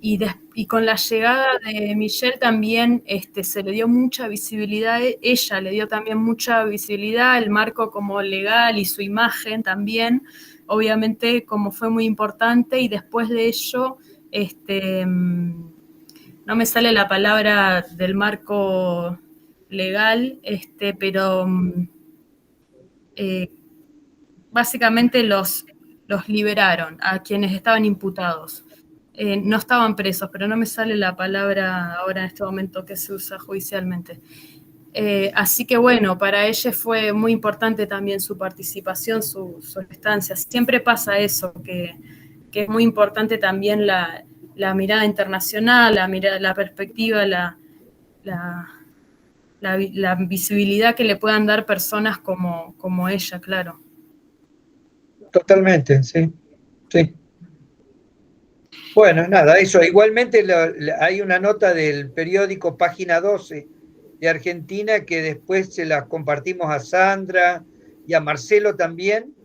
y con la llegada de Michelle también se le dio mucha visibilidad, ella le dio también mucha visibilidad, el marco como legal y su imagen también, obviamente como fue muy importante, y después de ello, no me sale la palabra del marco legal, pero básicamente los liberaron a quienes estaban imputados. No estaban presos, pero no me sale la palabra ahora en este momento que se usa judicialmente. Así que bueno, para ella fue muy importante también su participación, su estancia. Siempre pasa eso, que es muy importante también la mirada internacional, la perspectiva, la visibilidad que le puedan dar personas como ella, claro. Totalmente, sí. Sí. Bueno, nada, eso. Igualmente hay una nota del periódico Página 12 de Argentina que después se las compartimos a Sandra y a Marcelo también,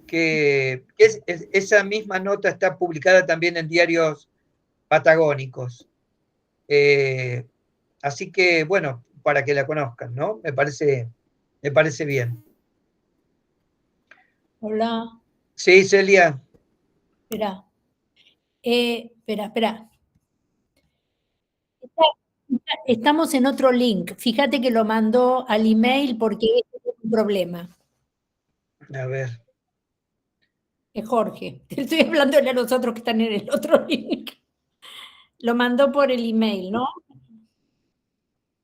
que esa misma nota está publicada también en diarios patagónicos. Así que, bueno, para que la conozcan, ¿no? Me parece bien. Hola. Sí, Celia. Espera. Espera. Estamos en otro link. Fíjate que lo mandó al email porque es un problema. A ver. Es Jorge. Te estoy hablando de los otros que están en el otro link. Lo mandó por el email, ¿no?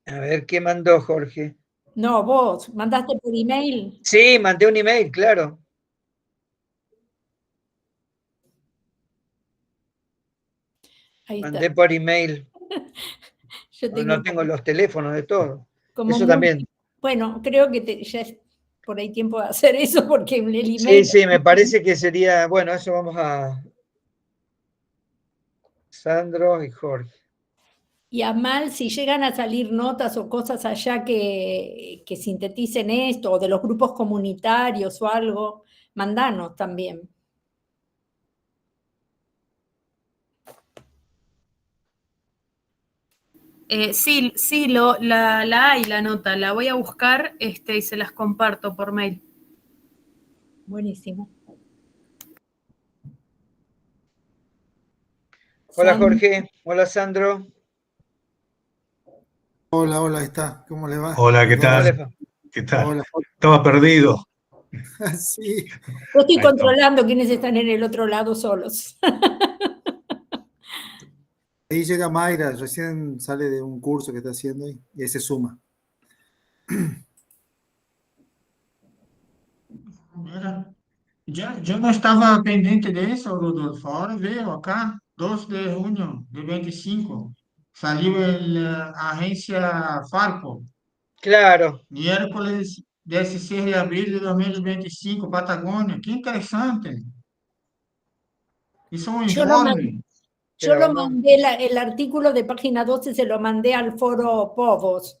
A ver, ¿qué mandó Jorge? No, vos. ¿Mandaste por email? Sí, mandé un email, claro. Ahí Mandé está. por email. Yo No tengo los teléfonos de todos. Eso muy, también. Bueno, creo que ya es por ahí tiempo de hacer eso porque el email... Sí, me parece que sería, bueno, eso vamos a Sandro y Jorge. Y a mal, si llegan a salir notas o cosas allá que sinteticen esto, o de los grupos comunitarios o algo, mandanos también. Sí, la hay la nota, la voy a buscar y se las comparto por mail. Buenísimo. Hola Jorge, hola Sandro. Hola, ahí está. ¿Cómo le va? Hola, ¿qué tal? ¿Qué tal? Hola. Estaba perdido. Sí. Yo estoy controlando quiénes están en el otro lado solos. Ahí llega Mayra, recién sale de un curso que está haciendo y ahí se suma. Yo no estaba pendiente de eso, Rodolfo. Ahora veo acá, 2 de junio de 25, salió la agencia Farco. Claro. Miércoles 16 de abril de 2025, Patagonia. Qué interesante. Hizo un informe. Yo lo mandé, el artículo de página 12 se lo mandé al foro Povos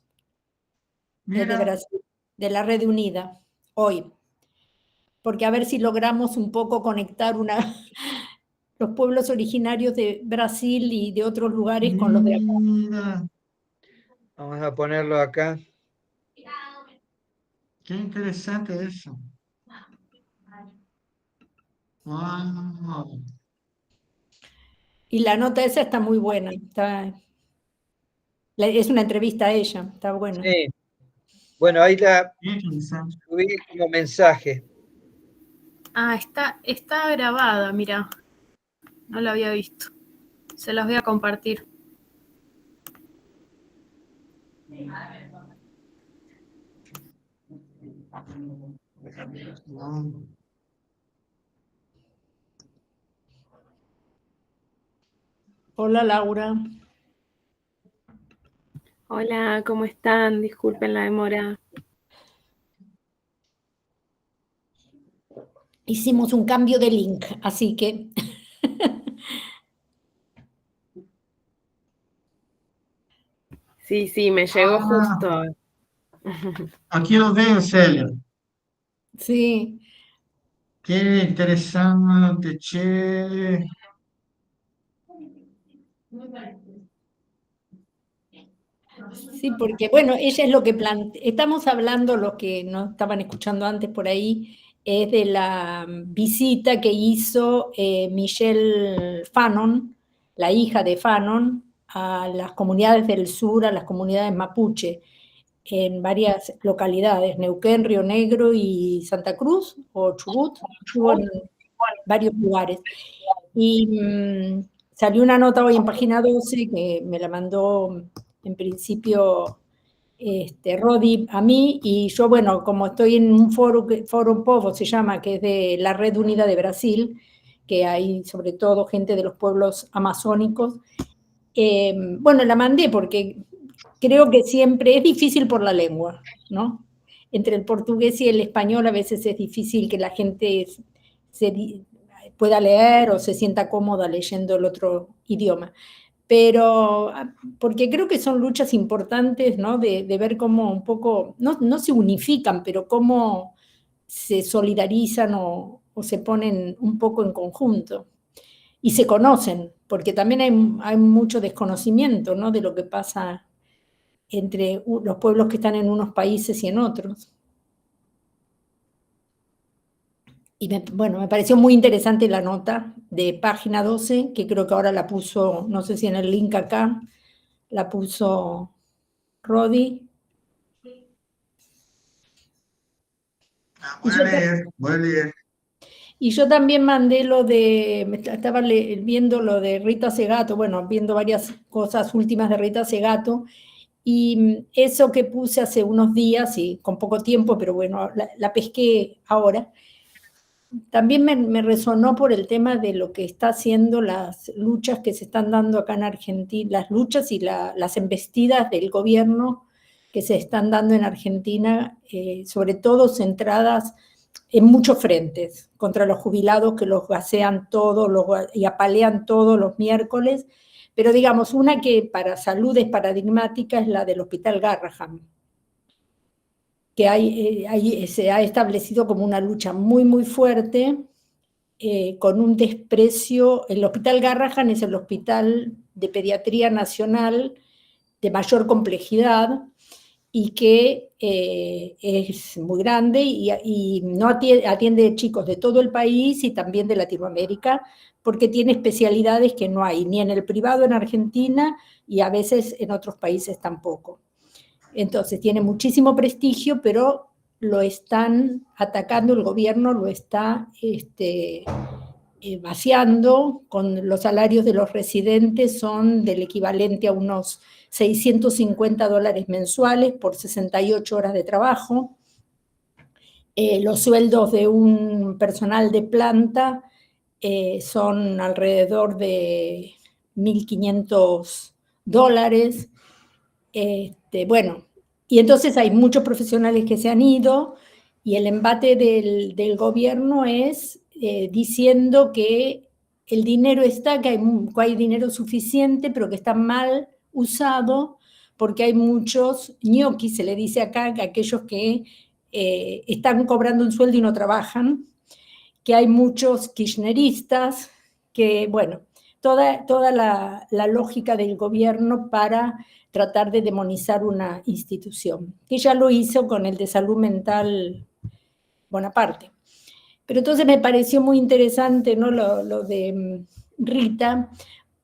de Brasil, de la Red Unida, hoy. Porque a ver si logramos un poco conectar los pueblos originarios de Brasil y de otros lugares con los de acá. Vamos a ponerlo acá. Qué interesante eso. Wow. Y la nota esa está muy buena. Es una entrevista a ella, está buena. Sí. Bueno, ahí la subí como mensaje. Ah, está grabada, mira. No la había visto. Se las voy a compartir. Hola, Laura. Hola, ¿cómo están? Disculpen la demora. Hicimos un cambio de link, así que... Sí, me llegó justo. Aquí lo veo, Celia. Sí. Qué interesante, che. Sí, porque bueno, ella es lo que plantea. Estamos hablando, los que no estaban escuchando antes por ahí, es de la visita que hizo Michelle Fanon, la hija de Fanon, a las comunidades del sur, a las comunidades mapuche, en varias localidades, Neuquén, Río Negro y Santa Cruz, o Chubut, estuvo en varios lugares. Y salió una nota hoy en Página 12 que me la mandó en principio Rodi a mí, y yo, bueno, como estoy en un foro Povo, se llama, que es de la Red Unida de Brasil, que hay sobre todo gente de los pueblos amazónicos, bueno, la mandé porque creo que siempre es difícil por la lengua, ¿no? Entre el portugués y el español a veces es difícil que la gente pueda leer o se sienta cómoda leyendo el otro idioma. Pero porque creo que son luchas importantes, ¿no? De ver cómo un poco, no se unifican, pero cómo se solidarizan o se ponen un poco en conjunto. Y se conocen, porque también hay mucho desconocimiento, ¿no? De lo que pasa entre los pueblos que están en unos países y en otros. Y bueno, me pareció muy interesante la nota de Página 12, que creo que ahora la puso, no sé si en el link acá, la puso Rodi. Voy a leer. Y yo también mandé lo de, estaba viendo lo de Rita Segato, bueno, viendo varias cosas últimas de Rita Segato, y eso que puse hace unos días, y con poco tiempo, pero bueno, la pesqué ahora, también me resonó por el tema de lo que está haciendo las luchas que se están dando acá en Argentina, las luchas y las embestidas del gobierno que se están dando en Argentina, sobre todo centradas en muchos frentes, contra los jubilados que los gasean todos y apalean todos los miércoles, pero digamos, una que para salud es paradigmática es la del Hospital Garrahan, que se ha establecido como una lucha muy, muy fuerte, con un desprecio. El Hospital Garrahan es el hospital de pediatría nacional de mayor complejidad y que es muy grande y no atiende chicos de todo el país y también de Latinoamérica, porque tiene especialidades que no hay ni en el privado en Argentina y a veces en otros países tampoco. Entonces tiene muchísimo prestigio, pero lo están atacando, el gobierno lo está vaciando, con los salarios de los residentes son del equivalente a unos $650 mensuales por 68 horas de trabajo. Los sueldos de un personal de planta son alrededor de $1.500. Bueno, y entonces hay muchos profesionales que se han ido y el embate del gobierno es diciendo que el dinero está, que hay dinero suficiente, pero que está mal usado porque hay muchos ñoquis, se le dice acá, que aquellos que están cobrando un sueldo y no trabajan, que hay muchos kirchneristas, que bueno, toda la lógica del gobierno para tratar de demonizar una institución, que ya lo hizo con el de salud mental Bonaparte. Pero entonces me pareció muy interesante, ¿no? lo de Rita,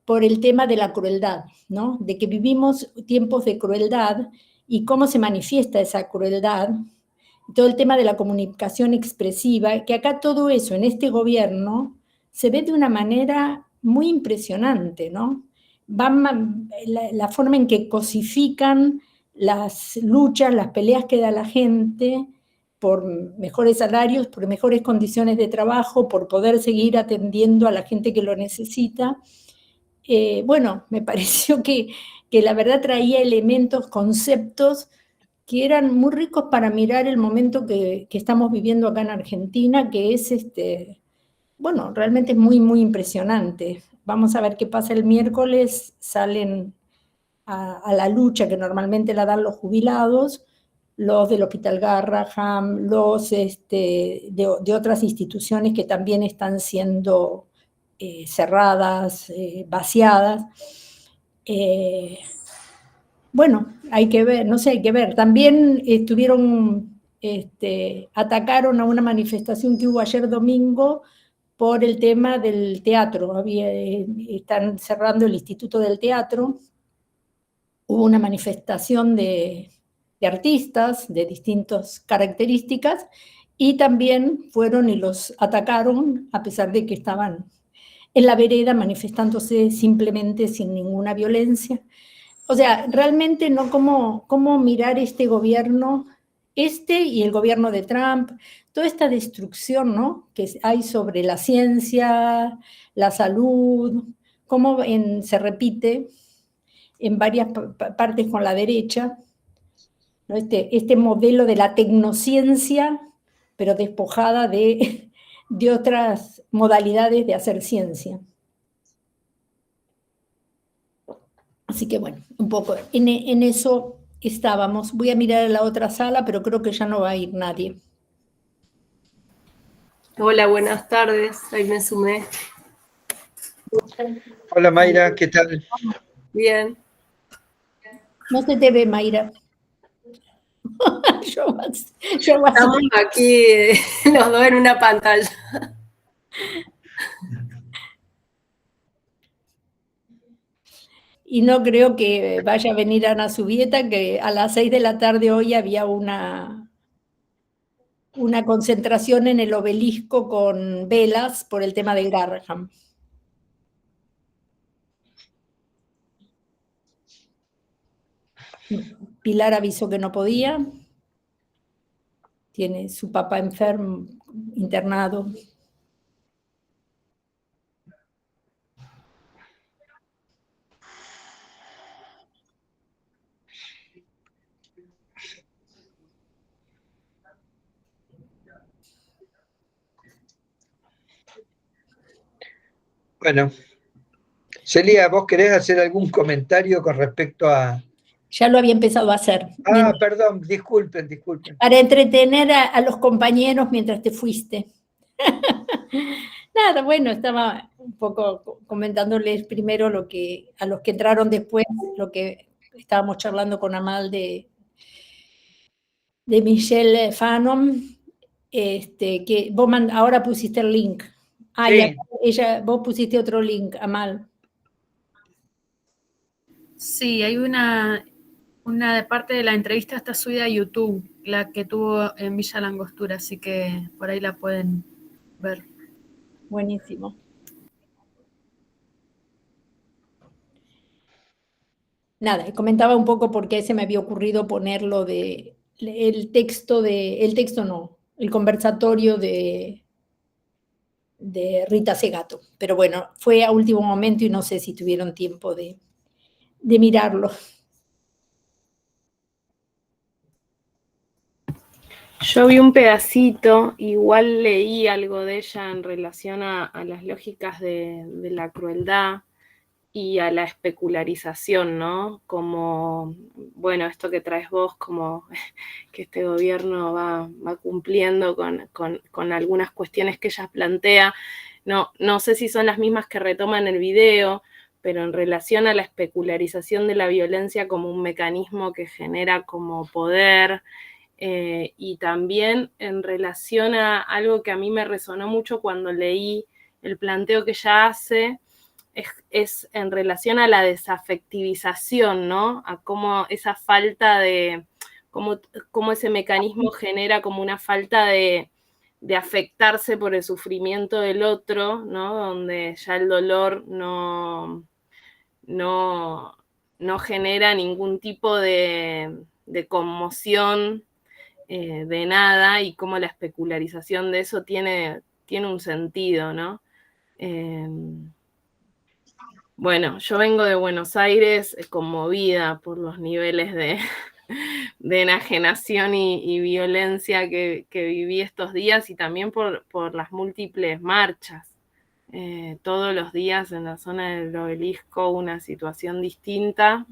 por el tema de la crueldad, ¿no? De que vivimos tiempos de crueldad y cómo se manifiesta esa crueldad, todo el tema de la comunicación expresiva, que acá todo eso en este gobierno se ve de una manera muy impresionante, ¿no? La forma en que cosifican las luchas, las peleas que da la gente por mejores salarios, por mejores condiciones de trabajo, por poder seguir atendiendo a la gente que lo necesita. Bueno, me pareció que la verdad traía elementos, conceptos que eran muy ricos para mirar el momento que estamos viviendo acá en Argentina, que es, bueno, realmente es muy, muy impresionante. Vamos a ver qué pasa el miércoles, salen a la lucha que normalmente la dan los jubilados, los del Hospital Garrahan, los de otras instituciones que también están siendo cerradas, vaciadas. Bueno, hay que ver, no sé, hay que ver. También atacaron a una manifestación que hubo ayer domingo por el tema del teatro. Están cerrando el Instituto del Teatro. Hubo una manifestación de artistas de distintas características y también fueron y los atacaron a pesar de que estaban en la vereda manifestándose simplemente sin ninguna violencia. O sea, realmente no cómo mirar este gobierno, y el gobierno de Trump, toda esta destrucción, ¿no?, que hay sobre la ciencia, la salud, cómo se repite en varias partes con la derecha, ¿no? Este modelo de la tecnociencia, pero despojada de otras modalidades de hacer ciencia. Así que bueno, un poco en eso estábamos. Voy a mirar a la otra sala, pero creo que ya no va a ir nadie. Hola, buenas tardes. Ahí me sumé. Hola Mayra, ¿qué tal? Bien. No se te ve, Mayra. Estamos aquí los dos en una pantalla. Y no creo que vaya a venir Ana Zubieta, que a las 6 de la tarde hoy había una concentración en el Obelisco con velas por el tema del Garrahan. Pilar avisó que no podía. Tiene su papá enfermo, internado. Bueno, Celia, ¿vos querés hacer algún comentario con respecto a...? Ya lo había empezado a hacer. Perdón, disculpen. Para entretener a los compañeros mientras te fuiste. Nada, bueno, estaba un poco comentándoles primero a los que entraron después, lo que estábamos charlando con Amal de Michelle Fanon, que vos ahora pusiste el link. Sí. Vos pusiste otro link, Amal. Sí, hay una parte de la entrevista está subida a YouTube, la que tuvo en Villa Langostura, así que por ahí la pueden ver. Buenísimo. Nada, comentaba un poco por qué se me había ocurrido ponerlo el conversatorio de Rita Segato. Pero bueno, fue a último momento y no sé si tuvieron tiempo de mirarlo. Yo vi un pedacito, igual leí algo de ella en relación a las lógicas de la crueldad y a la especularización, ¿no? Como, bueno, esto que traes vos, como que este gobierno va cumpliendo con algunas cuestiones que ella plantea. No sé si son las mismas que retoman el video, pero en relación a la especularización de la violencia como un mecanismo que genera como poder, y también en relación a algo que a mí me resonó mucho cuando leí el planteo que ella hace, es en relación a la desafectivización, ¿no? A cómo esa falta de, cómo ese mecanismo genera como una falta de afectarse por el sufrimiento del otro, ¿no? Donde ya el dolor no genera ningún tipo de conmoción de nada, y cómo la especularización de eso tiene un sentido, ¿no? Bueno, yo vengo de Buenos Aires conmovida por los niveles de enajenación y violencia que viví estos días, y también por las múltiples marchas. Todos los días en la zona del Obelisco una situación distinta.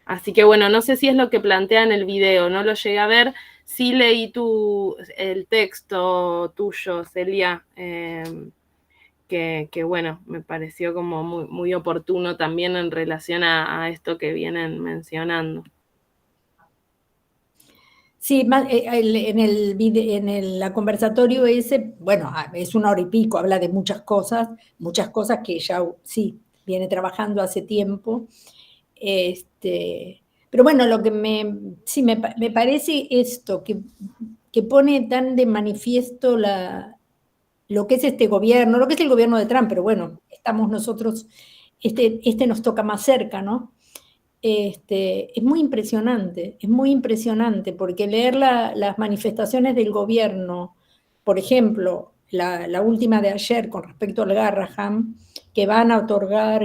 Así que bueno, no sé si es lo que plantea en el video, no lo llegué a ver. Sí leí el texto tuyo, Celia, que bueno, me pareció como muy oportuno también en relación a esto que vienen mencionando. Sí, en el conversatorio ese, bueno, es 1 hora y pico, habla de muchas cosas que ella sí viene trabajando hace tiempo. Pero bueno, lo que me parece esto, que pone tan de manifiesto lo que es este gobierno, lo que es el gobierno de Trump, pero bueno, estamos nosotros, nos toca más cerca, ¿no? Es muy impresionante, porque leer las manifestaciones del gobierno, por ejemplo, la última de ayer con respecto al Garraham, que van a otorgar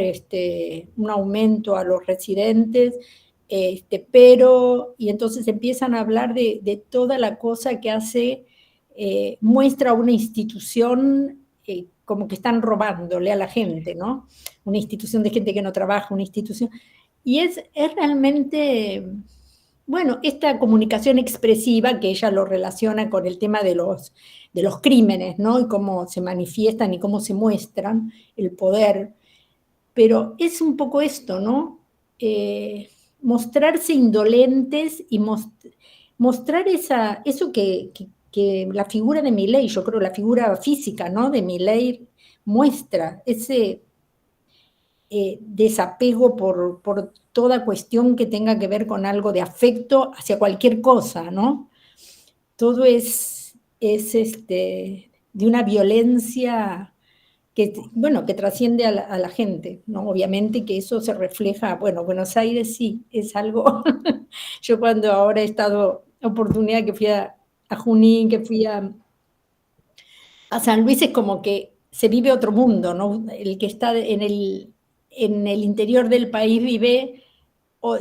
un aumento a los residentes, y entonces empiezan a hablar de toda la cosa que hace, muestra una institución como que están robándole a la gente, ¿no? Una institución de gente que no trabaja, una institución. Y es realmente, bueno, esta comunicación expresiva que ella lo relaciona con el tema de los crímenes, ¿no? Y cómo se manifiestan y cómo se muestran el poder. Pero es un poco esto, ¿no? Mostrarse indolentes y mostrar eso que la figura de Milei, yo creo, la figura física, ¿no? De Milei muestra ese desapego por toda cuestión que tenga que ver con algo de afecto hacia cualquier cosa, ¿no? Todo es de una violencia que, bueno, que trasciende a la gente, ¿no? Obviamente que eso se refleja, bueno, Buenos Aires sí, es algo, yo cuando ahora he estado, oportunidad que fui a Junín, que fui a San Luis, es como que se vive otro mundo, ¿no? El que está en el interior del país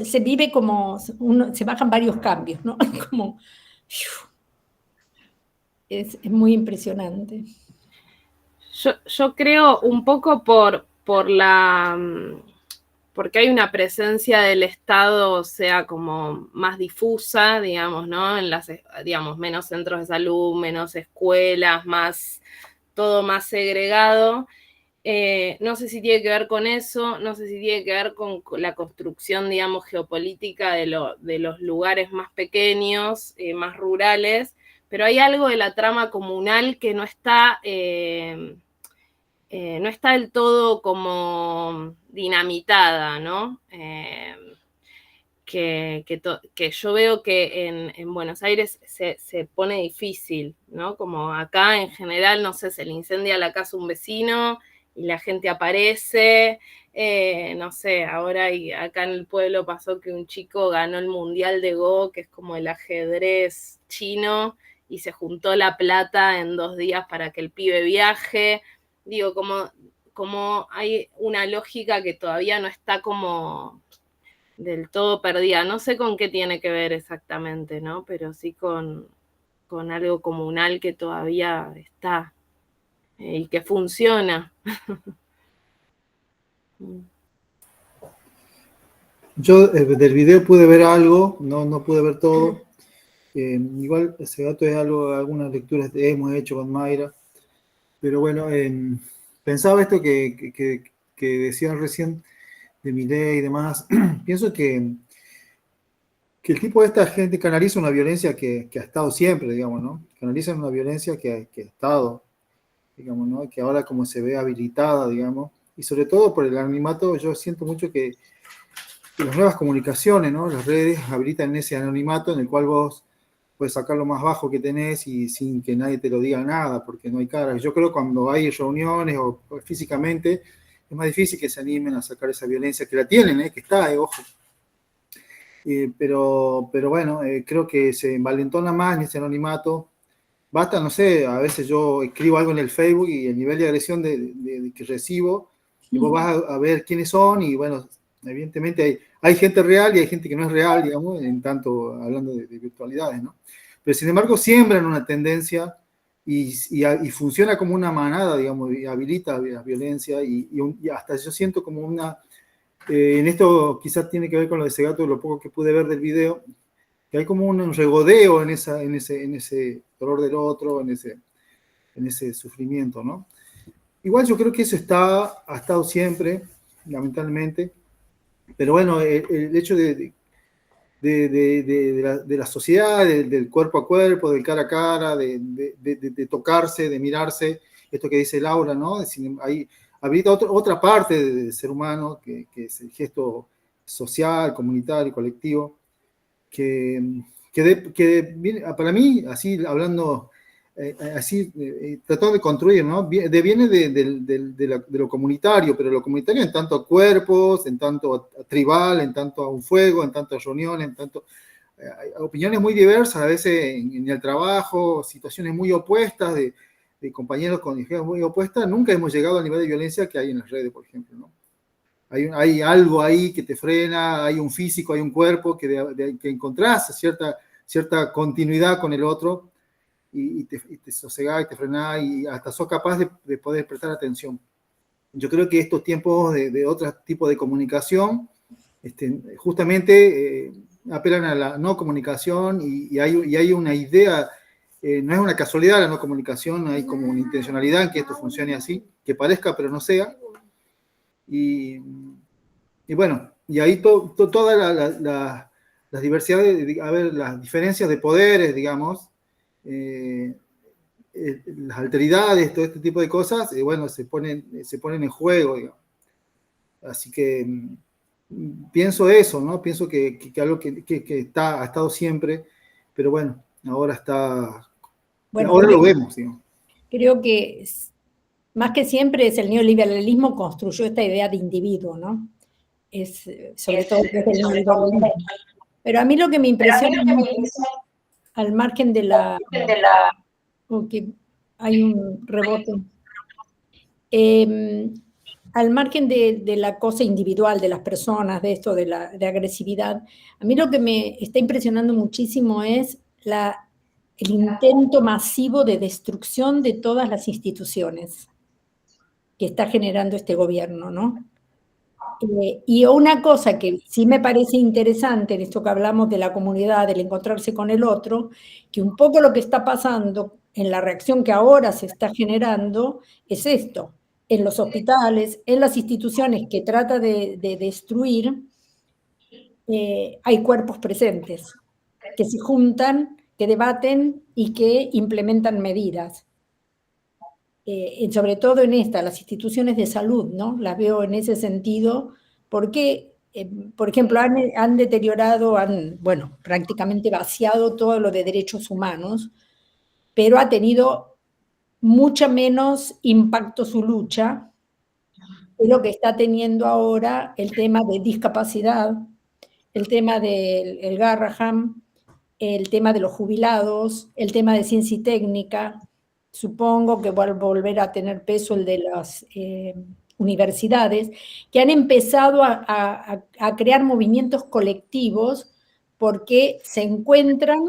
se vive como, se bajan varios cambios, ¿no? Como, es muy impresionante. Yo creo un poco porque hay una presencia del Estado, o sea, como más difusa, digamos, ¿no? Digamos, menos centros de salud, menos escuelas, todo más segregado. No sé si tiene que ver con eso, no sé si tiene que ver con la construcción, digamos, geopolítica de los lugares más pequeños, más rurales, pero hay algo de la trama comunal que no está del todo como dinamitada, ¿no? Que yo veo que en Buenos Aires se pone difícil, ¿no? Como acá en general, no sé, se le incendia la casa a un vecino y la gente aparece, no sé, ahora acá en el pueblo pasó que un chico ganó el Mundial de Go, que es como el ajedrez chino, y se juntó la plata en 2 días para que el pibe viaje. Digo, como hay una lógica que todavía no está como del todo perdida. No sé con qué tiene que ver exactamente, ¿no? Pero sí con algo comunal que todavía está y que funciona. Yo del video pude ver algo, no pude ver todo. Igual ese dato es algunas lecturas hemos hecho con Mayra. Pero bueno, pensaba esto que decían recién de Milei y demás. Pienso que el tipo de esta gente canaliza una violencia que ha estado siempre, digamos, ¿no? Canaliza una violencia que ha estado, digamos, ¿no? Que ahora como se ve habilitada, digamos, y sobre todo por el anonimato, yo siento mucho que las nuevas comunicaciones, ¿no? Las redes habilitan ese anonimato en el cual vos puedes sacar lo más bajo que tenés y sin que nadie te lo diga nada, porque no hay cara. Yo creo que cuando hay reuniones o físicamente, es más difícil que se animen a sacar esa violencia, que la tienen, que está, ojo. Pero bueno, creo que se envalentona más en ese anonimato. Basta, no sé, a veces yo escribo algo en el Facebook y el nivel de agresión que recibo, y vos vas a ver quiénes son, y bueno, evidentemente hay gente real y hay gente que no es real, digamos, en tanto hablando de virtualidades, ¿no? Pero sin embargo siembran una tendencia y funciona como una manada, digamos, y habilita la violencia y hasta yo siento como una... en esto quizás tiene que ver con lo de ese gato, lo poco que pude ver del video, que hay como un regodeo en ese dolor del otro, en ese sufrimiento, ¿no? igual yo creo que eso ha estado siempre, lamentablemente, pero bueno, el hecho de la sociedad, del cuerpo a cuerpo, del cara a cara, de tocarse, de mirarse, esto que dice Laura, ¿no? Ahí habilita otra parte del ser humano, que es el gesto social, comunitario, colectivo, que viene, para mí, así hablando, tratando de construir, ¿no? Viene de lo comunitario, pero lo comunitario en tanto a cuerpos, en tanto a tribal, en tanto a un fuego, en tanto a reunión, en tanto opiniones muy diversas, a veces en el trabajo, situaciones muy opuestas de compañeros con ideas muy opuestas. Nunca hemos llegado al nivel de violencia que hay en las redes, por ejemplo, ¿no? Hay algo ahí que te frena, hay un físico, hay un cuerpo que encontrás cierta continuidad con el otro y te sosegás y te frenás y hasta sos capaz de poder prestar atención. Yo creo que estos tiempos de otro tipo de comunicación justamente apelan a la no comunicación y hay una idea, no es una casualidad la no comunicación, hay como una intencionalidad en que esto funcione así, que parezca pero no sea. Y bueno, y ahí todas las diversidades, las diferencias de poderes, digamos, las alteridades, todo este tipo de cosas, bueno, se ponen en juego, digamos. Así que pienso eso, ¿no? Pienso que algo que ha estado siempre, pero bueno, ahora lo vemos, digamos. Creo que más que siempre es el neoliberalismo construyó esta idea de individuo, ¿no? Sobre todo desde el individualismo. Pero a mí lo que me impresiona al margen de la... Okay, hay un rebote. Al margen de la cosa individual de las personas, de esto, de agresividad, a mí lo que me está impresionando muchísimo es el intento masivo de destrucción de todas las instituciones que está generando este gobierno, ¿no? Y una cosa que sí me parece interesante en esto que hablamos de la comunidad, del encontrarse con el otro, que un poco lo que está pasando en la reacción que ahora se está generando es esto. En los hospitales, en las instituciones que trata de destruir, hay cuerpos presentes que se juntan, que debaten y que implementan medidas. Sobre todo en las instituciones de salud, ¿no? Las veo en ese sentido, porque, por ejemplo, han deteriorado, bueno, prácticamente vaciado todo lo de derechos humanos, pero ha tenido mucho menos impacto su lucha de lo que está teniendo ahora el tema de discapacidad, el tema del Garraham, el tema de los jubilados, el tema de ciencia y técnica. Supongo que va a volver a tener peso el de las universidades, que han empezado a crear movimientos colectivos porque se encuentran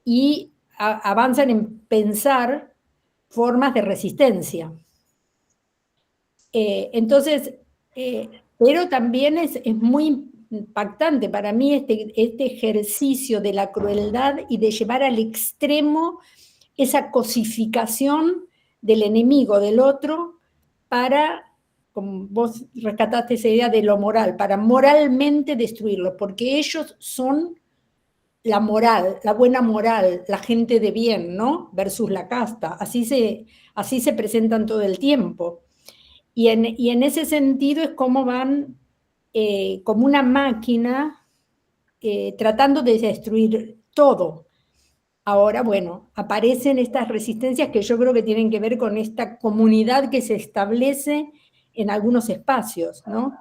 y avanzan en pensar formas de resistencia. Entonces, pero también es muy impactante para mí este ejercicio de la crueldad y de llevar al extremo esa cosificación del enemigo, del otro, para, como vos rescataste esa idea de lo moral, para moralmente destruirlo, porque ellos son la moral, la buena moral, la gente de bien, ¿no? Versus la casta. Así se presentan todo el tiempo. Y en ese sentido es como van como una máquina tratando de destruir todo. Ahora, bueno, aparecen estas resistencias que yo creo que tienen que ver con esta comunidad que se establece en algunos espacios, ¿no?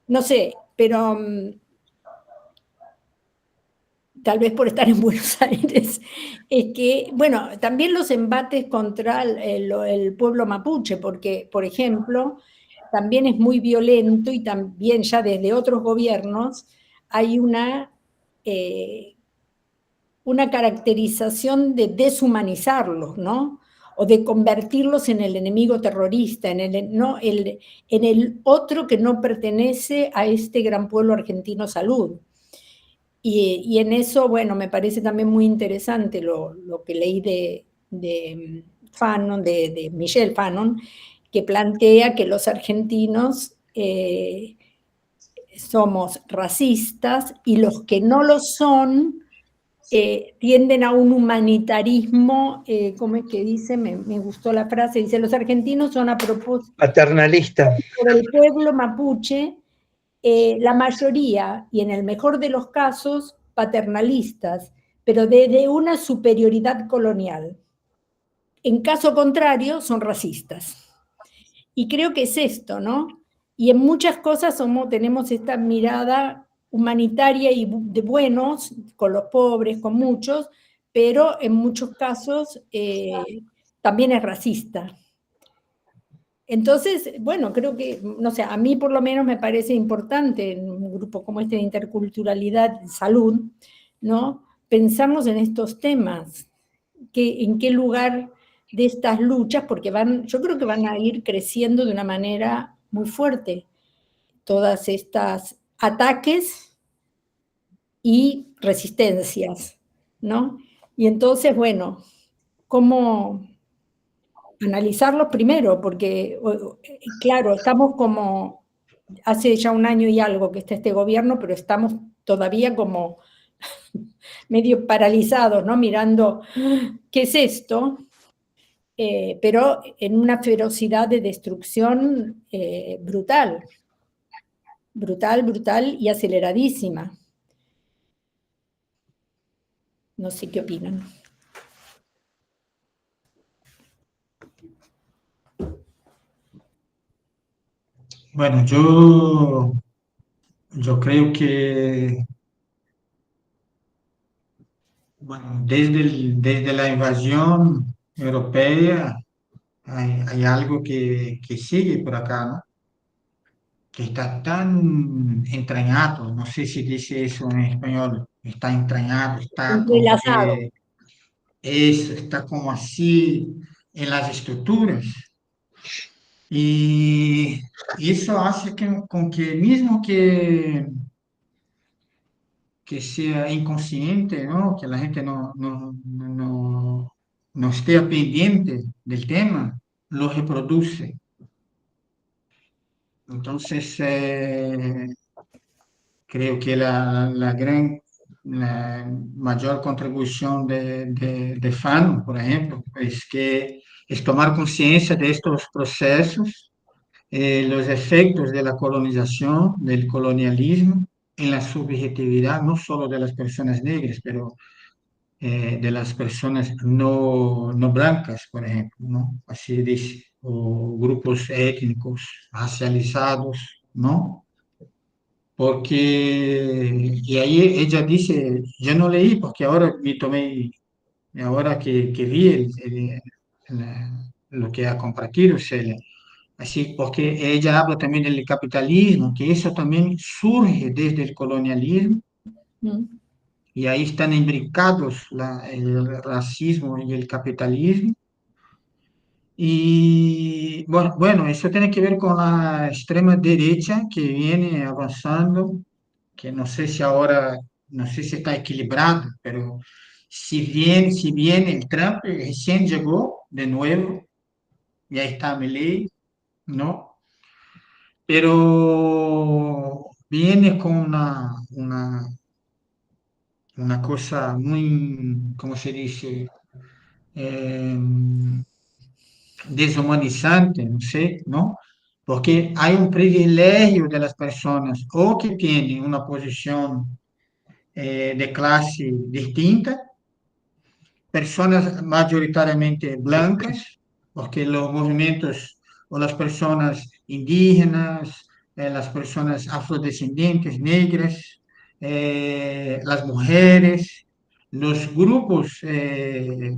No sé, pero tal vez por estar en Buenos Aires, es que, bueno, también los embates contra el pueblo mapuche, porque, por ejemplo, también es muy violento y también ya desde otros gobiernos hay una caracterización de deshumanizarlos, ¿no? O de convertirlos en el enemigo terrorista, en el otro que no pertenece a este gran pueblo argentino salud. Y en eso, bueno, me parece también muy interesante lo que leí Fanon, de Michelle Fanon, que plantea que los argentinos somos racistas y los que no lo son tienden a un humanitarismo, ¿cómo es que dice? Me gustó la frase, dice, los argentinos son a propósito paternalista por el pueblo mapuche, la mayoría, y en el mejor de los casos, paternalistas, pero de una superioridad colonial. En caso contrario, son racistas. Y creo que es esto, ¿no? Y en muchas cosas tenemos esta mirada humanitaria y de buenos, con los pobres, con muchos, pero en muchos casos también es racista. Entonces, bueno, creo que, no sé, a mí por lo menos me parece importante en un grupo como este de interculturalidad, salud, ¿no? Pensamos en estos temas, en qué lugar de estas luchas, porque yo creo que van a ir creciendo de una manera muy fuerte todas estas ataques y resistencias, ¿no? Y entonces, bueno, ¿cómo analizarlos primero? Porque, claro, estamos como, hace ya un año y algo que está este gobierno, pero estamos todavía como medio paralizados, ¿no? Mirando, ¿qué es esto? Pero en una ferocidad de destrucción brutal, brutal y aceleradísima. No sé qué opinan. Bueno, yo creo que bueno, desde la invasión europea hay algo que sigue por acá, ¿no? Que está tan entrañado, no sé si dice eso en español, está entrañado, está como Entrelazado. que está como así en las estructuras. Y eso hace con que mismo que sea inconsciente, ¿no? Que la gente no esté pendiente del tema, lo reproduce. Entonces, creo que la mayor contribución de FAN, por ejemplo, es tomar conciencia de estos procesos, los efectos de la colonización, del colonialismo en la subjetividad, no solo de las personas negras, pero de las personas no blancas, por ejemplo, ¿no? Así dice, o grupos étnicos racializados, ¿no? Porque, y ahí ella dice, yo no leí porque ahora me tomé, ahora que vi lo que ha compartido, Celia, así, porque ella habla también del capitalismo, que eso también surge desde el colonialismo, Mm. y ahí están imbricados el racismo y el capitalismo. Y bueno, eso tiene que ver con la extrema derecha que viene avanzando, que no sé si ahora, no sé si está equilibrado, pero si bien el Trump recién llegó de nuevo, ya está Milei, ¿no? Pero viene con una cosa muy, ¿cómo se dice? Eh, deshumanizante, no sé, ¿no? Porque hay un privilegio de las personas o que tienen una posición de clase distinta, personas mayoritariamente blancas, porque los movimientos o las personas indígenas, las personas afrodescendientes, negras, las mujeres, los grupos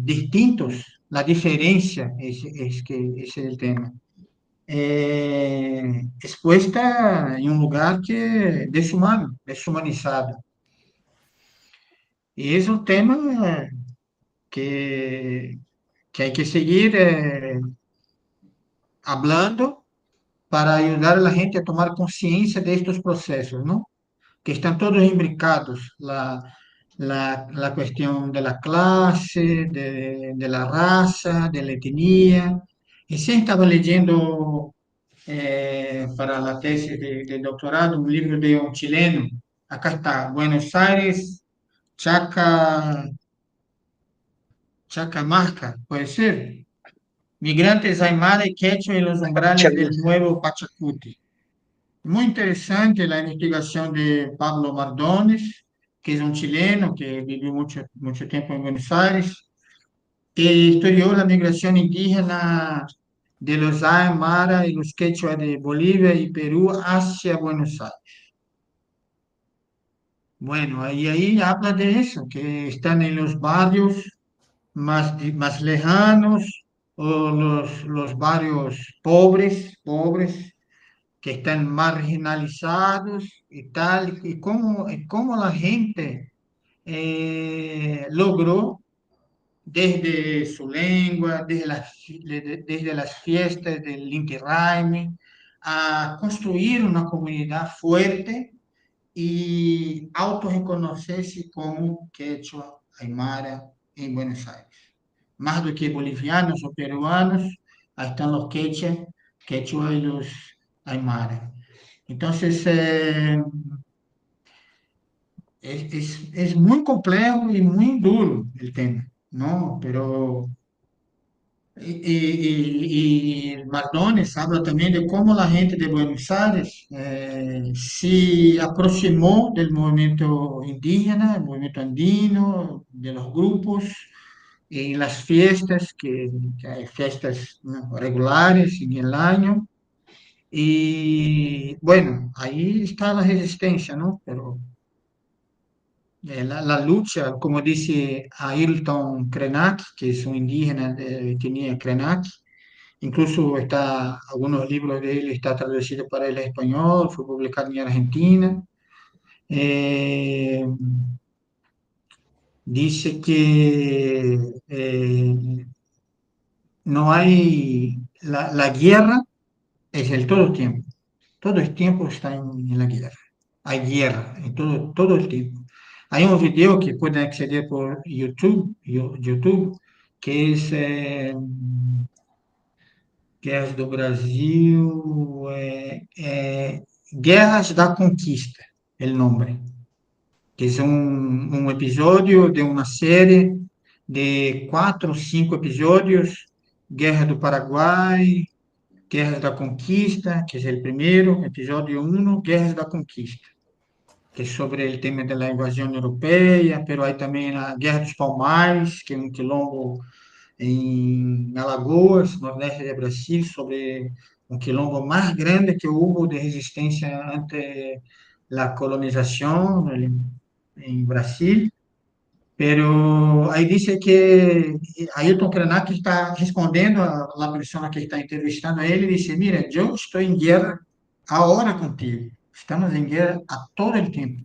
distintos, la diferencia que es el tema. Expuesta en un lugar que deshumano, deshumanizado. Y es un tema que, que hay que seguir hablando para ayudar a la gente a tomar conciencia de estos procesos, ¿no? Que están todos imbricados, la cuestión de la clase, de la raza, de la etnia. Recién estaba leyendo para la tesis de doctorado un libro de un chileno. Acá está, Buenos Aires, Chacamarca, puede ser. Migrantes Aymara y Quechua en los umbrales del nuevo Pachacuti. Muy interesante la investigación de Pablo Mardones, que es un chileno que vivió mucho tiempo en Buenos Aires, que estudió la migración indígena de los Aymara y los Quechua de Bolivia y Perú hacia Buenos Aires. Bueno, y ahí habla de eso, que están en los barrios más lejanos o los barrios pobres que están marginalizados y tal, y cómo la gente logró desde su lengua, desde las fiestas del Inti Raymi, a construir una comunidad fuerte y autorreconocerse como quechua, aymara en Buenos Aires. Más do que bolivianos o peruanos, ahí están los quechua y los aymara. Entonces, es muy complejo y muy duro el tema, ¿no? Pero, y Mardones habla también de cómo la gente de Buenos Aires se aproximó del movimiento indígena, el movimiento andino, de los grupos, en las fiestas, que hay fiestas, ¿no?, regulares en el año. Y bueno, ahí está la resistencia, ¿no? Pero la lucha, como dice Ailton Krenak, que es un indígena de etnia Krenak, incluso está, algunos libros de él está traducido para el español, fue publicado en Argentina. Eh, Dice que no hay, la guerra es el todo el tiempo está en la guerra, hay guerra en todo el tiempo. Hay un video que pueden acceder por YouTube, que es Guerras do Brasil, Guerras da Conquista, el nombre, que es un episodio de una serie de 4 o 5 episodios, Guerra do Paraguai, Guerras da Conquista, que es el primero, episodio 1, Guerras da Conquista, que es sobre el tema de la invasión europea, pero hay también la Guerra dos Palmares, que es un quilombo en Alagoas, nordeste de Brasil, sobre un quilombo más grande que hubo de resistencia ante la colonización en Brasil. Pero ahí dice que Ailton Krenak está respondendo a la persona que está entrevistando a él y dice, mira, yo estoy en guerra ahora contigo, estamos en guerra a todo el tiempo.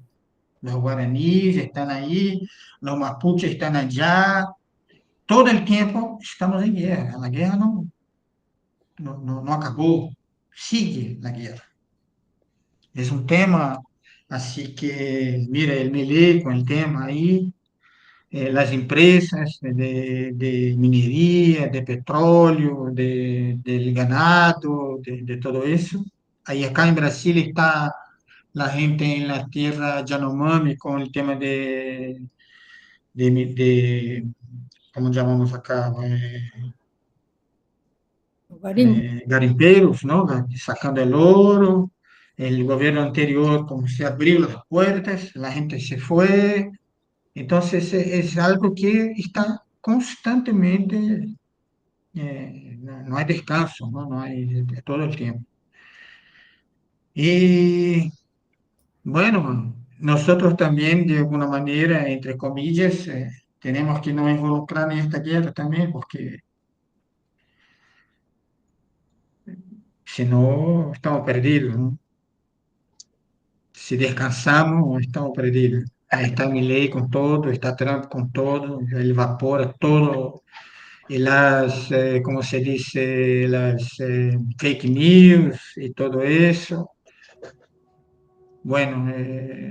Los guaraníes están ahí, los mapuches están allá, todo el tiempo estamos en guerra. La guerra no acabó, sigue la guerra. Es un tema, así que, mira, el Milei con el tema ahí, las empresas de minería, de petróleo, del ganado, de todo eso. Ahí acá en Brasil está la gente en la tierra Yanomami con el tema de ¿cómo llamamos acá? Garimpeiros, ¿no? Sacando el oro. El gobierno anterior, como se abrió las puertas, la gente se fue. Entonces, es algo que está constantemente, no hay descanso, ¿no? No hay todo el tiempo. Y bueno, nosotros también, de alguna manera, entre comillas, tenemos que nos involucrar en esta guerra también, porque si no, estamos perdidos, ¿no? Si descansamos, estamos perdidos. Ahí está Milei con todo, está Trump con todo, él evapora todo, y ¿cómo se dice? Las fake news y todo eso. Bueno,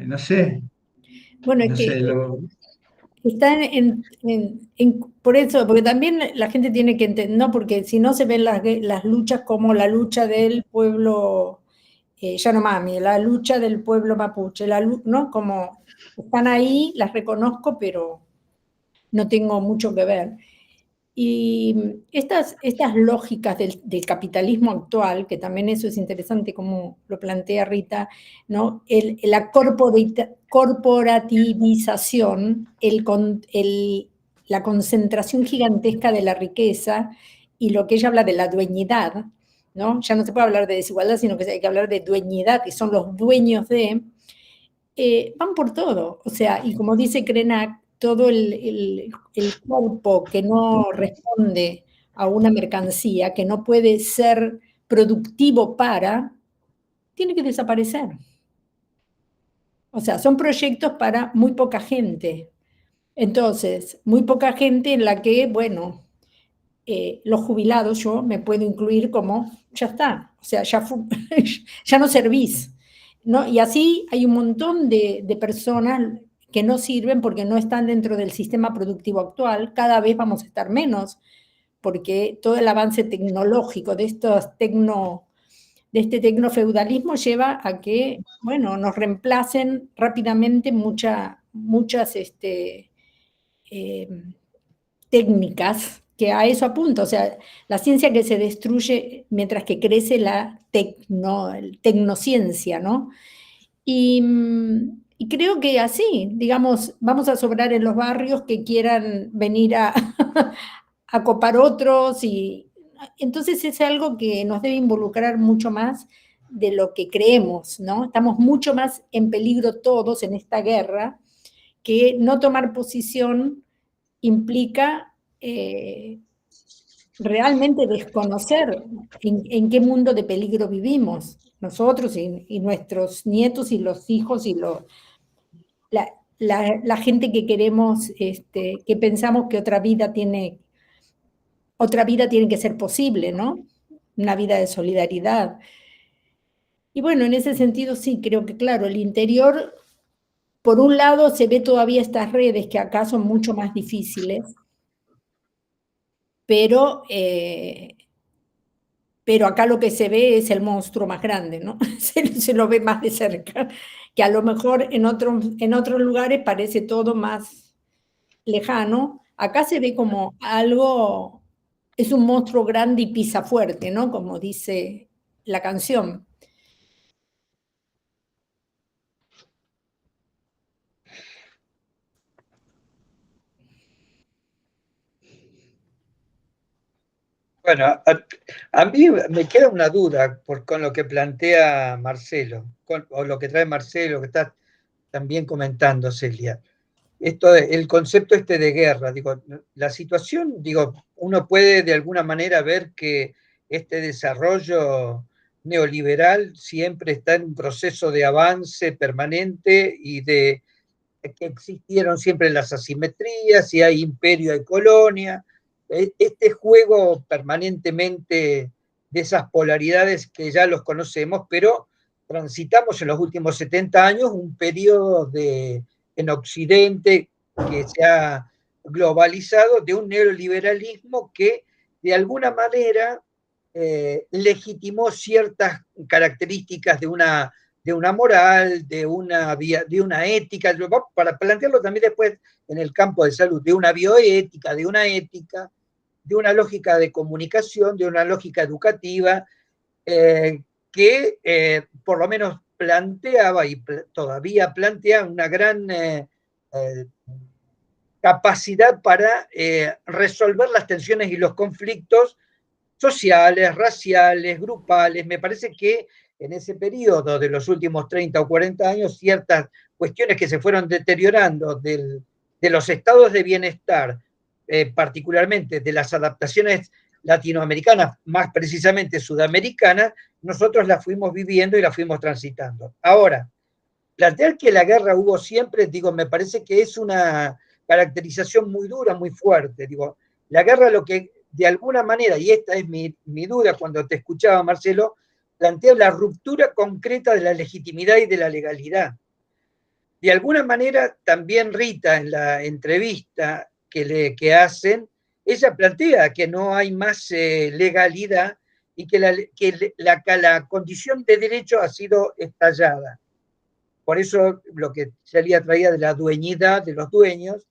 no sé, Bueno, no sé, Está por eso, porque también la gente tiene que entender, no, porque si no se ven las luchas como la lucha del pueblo Yanomami, la lucha del pueblo mapuche, ¿no? Como están ahí, las reconozco, pero no tengo mucho que ver. Y estas lógicas del capitalismo actual, que también eso es interesante como lo plantea Rita, ¿no? La corporativización, la concentración gigantesca de la riqueza y lo que ella habla de la dueñidad, ¿no? Ya no se puede hablar de desigualdad, sino que hay que hablar de dueñidad, que son los dueños de, van por todo. O sea, y como dice Krenak, todo el cuerpo que no responde a una mercancía, que no puede ser productivo tiene que desaparecer. O sea, son proyectos para muy poca gente. Entonces, muy poca gente en la que, bueno, los jubilados, yo me puedo incluir como, ya está, o sea, ya no servís, ¿no? Y así hay un montón de personas que no sirven porque no están dentro del sistema productivo actual, cada vez vamos a estar menos, porque todo el avance tecnológico de este tecnofeudalismo lleva a que, bueno, nos reemplacen rápidamente muchas técnicas que a eso apunta, o sea, la ciencia que se destruye mientras que crece la tecnociencia, ¿no? Y creo que así, digamos, vamos a sobrar en los barrios que quieran venir a copar otros, y entonces es algo que nos debe involucrar mucho más de lo que creemos, ¿no? Estamos mucho más en peligro todos en esta guerra, que no tomar posición implica realmente desconocer en qué mundo de peligro vivimos nosotros y nuestros nietos y los hijos y la gente que queremos, que pensamos que otra vida tiene que ser posible, ¿no? Una vida de solidaridad. Y bueno, en ese sentido sí, creo que claro, el interior, por un lado se ve todavía estas redes que acá son mucho más difíciles, pero acá lo que se ve es el monstruo más grande, ¿no? Se lo ve más de cerca, que a lo mejor en otros lugares parece todo más lejano. Acá se ve como algo, es un monstruo grande y pisa fuerte, ¿no? Como dice la canción. Bueno, a mí me queda una duda con lo que plantea Marcelo, o lo que trae Marcelo, que está también comentando Celia. El concepto de guerra, digo, la situación, digo, uno puede de alguna manera ver que este desarrollo neoliberal siempre está en un proceso de avance permanente y de que existieron siempre las asimetrías, y hay imperio, hay colonia, este juego permanentemente de esas polaridades que ya los conocemos, pero transitamos en los últimos 70 años un periodo en Occidente que se ha globalizado de un neoliberalismo que de alguna manera legitimó ciertas características de una moral, de una ética, para plantearlo también después en el campo de salud, de una bioética, de una ética, de una lógica de comunicación, de una lógica educativa, que por lo menos planteaba y todavía plantea una gran capacidad para resolver las tensiones y los conflictos sociales, raciales, grupales. Me parece que en ese periodo de los últimos 30 o 40 años, ciertas cuestiones que se fueron deteriorando de los estados de bienestar, particularmente de las adaptaciones latinoamericanas, más precisamente sudamericanas, nosotros las fuimos viviendo y las fuimos transitando. Ahora, plantear que la guerra hubo siempre, digo, me parece que es una caracterización muy dura, muy fuerte. Digo, la guerra lo que de alguna manera, y esta es mi duda cuando te escuchaba, Marcelo, plantea la ruptura concreta de la legitimidad y de la legalidad. De alguna manera, también Rita, en la entrevista que hacen, ella plantea que no hay más legalidad y que la condición de derecho ha sido estallada. Por eso lo que Celia traía de la dueñidad de los dueños,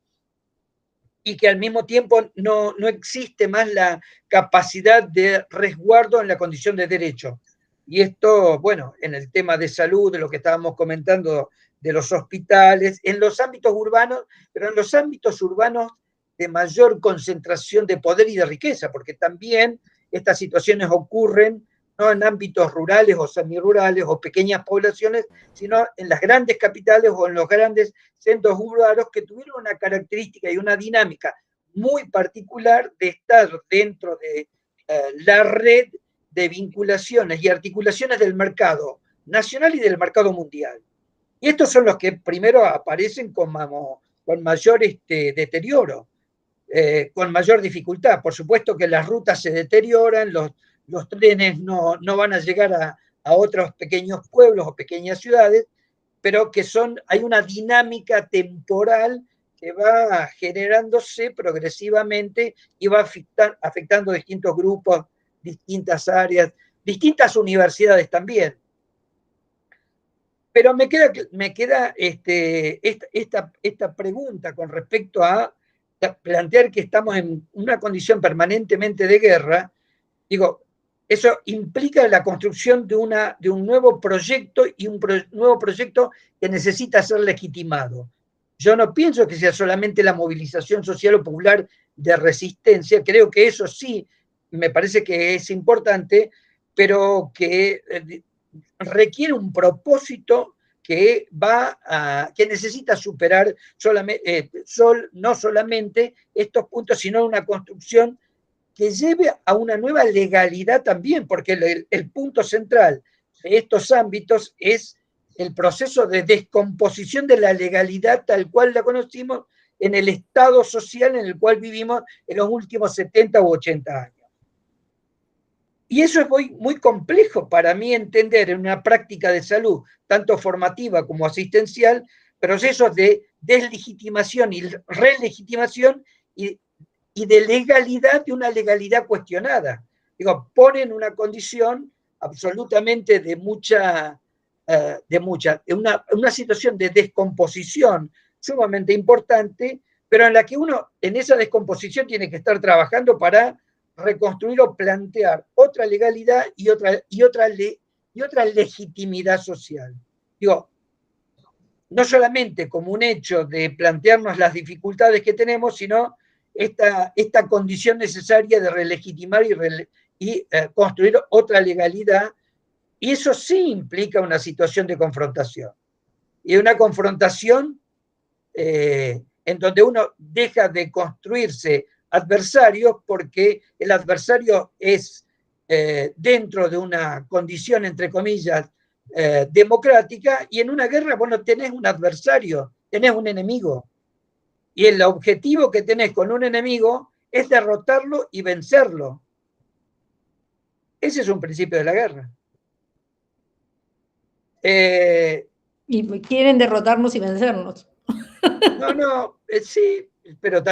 y que al mismo tiempo no existe más la capacidad de resguardo en la condición de derecho. Y esto, bueno, en el tema de salud, de lo que estábamos comentando, de los hospitales, en los ámbitos urbanos, pero en los ámbitos urbanos de mayor concentración de poder y de riqueza, porque también estas situaciones ocurren no en ámbitos rurales o semirurales o pequeñas poblaciones, sino en las grandes capitales o en los grandes centros urbanos que tuvieron una característica y una dinámica muy particular de estar dentro de la red de vinculaciones y articulaciones del mercado nacional y del mercado mundial. Y estos son los que primero aparecen con mayor deterioro, con mayor dificultad. Por supuesto que las rutas se deterioran, los trenes no van a llegar a otros pequeños pueblos o pequeñas ciudades, pero que hay una dinámica temporal que va generándose progresivamente y va afectando distintos grupos, distintas áreas, distintas universidades también. Pero me queda esta pregunta con respecto a plantear que estamos en una condición permanentemente de guerra. Digo, eso implica la construcción de un nuevo proyecto y un nuevo proyecto que necesita ser legitimado. Yo no pienso que sea solamente la movilización social o popular de resistencia, creo que eso sí me parece que es importante, pero que requiere un propósito que necesita superar no solamente estos puntos, sino una construcción que lleve a una nueva legalidad también, porque el punto central de estos ámbitos es el proceso de descomposición de la legalidad tal cual la conocimos en el estado social en el cual vivimos en los últimos 70 u 80 años. Y eso es muy complejo para mí entender en una práctica de salud, tanto formativa como asistencial, procesos de deslegitimación y relegitimación y de legalidad, de una legalidad cuestionada. Digo, ponen una condición absolutamente de una situación de descomposición sumamente importante, pero en la que uno en esa descomposición tiene que estar trabajando para reconstruir o plantear otra legalidad y otra legitimidad social. Digo, no solamente como un hecho de plantearnos las dificultades que tenemos, sino esta condición necesaria de relegitimar y construir otra legalidad, y eso sí implica una situación de confrontación. Y una confrontación en donde uno deja de construirse adversarios porque el adversario es dentro de una condición, entre comillas, democrática, y en una guerra vos no tenés un adversario, tenés un enemigo. Y el objetivo que tenés con un enemigo es derrotarlo y vencerlo. Ese es un principio de la guerra. Y quieren derrotarnos y vencernos. Sí, pero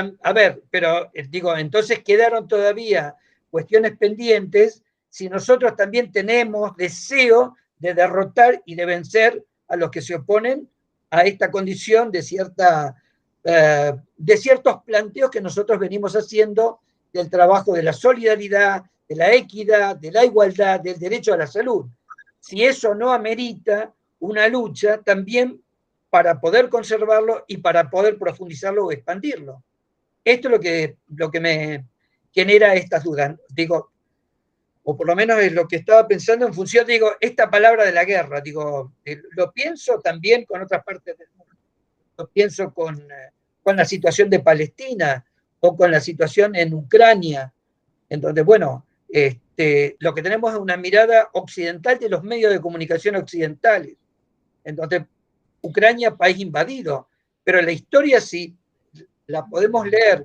digo, entonces quedaron todavía cuestiones pendientes si nosotros también tenemos deseo de derrotar y de vencer a los que se oponen a esta condición de ciertos planteos que nosotros venimos haciendo del trabajo de la solidaridad, de la equidad, de la igualdad, del derecho a la salud. Si eso no amerita una lucha también para poder conservarlo y para poder profundizarlo o expandirlo. Esto es lo que me genera estas dudas. Digo, o por lo menos es lo que estaba pensando en función, digo, esta palabra de la guerra, digo, lo pienso también con otras partes del mundo. Lo pienso con la situación de Palestina o con la situación en Ucrania, en donde, bueno, lo que tenemos es una mirada occidental de los medios de comunicación occidentales, en donde Ucrania, país invadido, pero la historia, si la podemos leer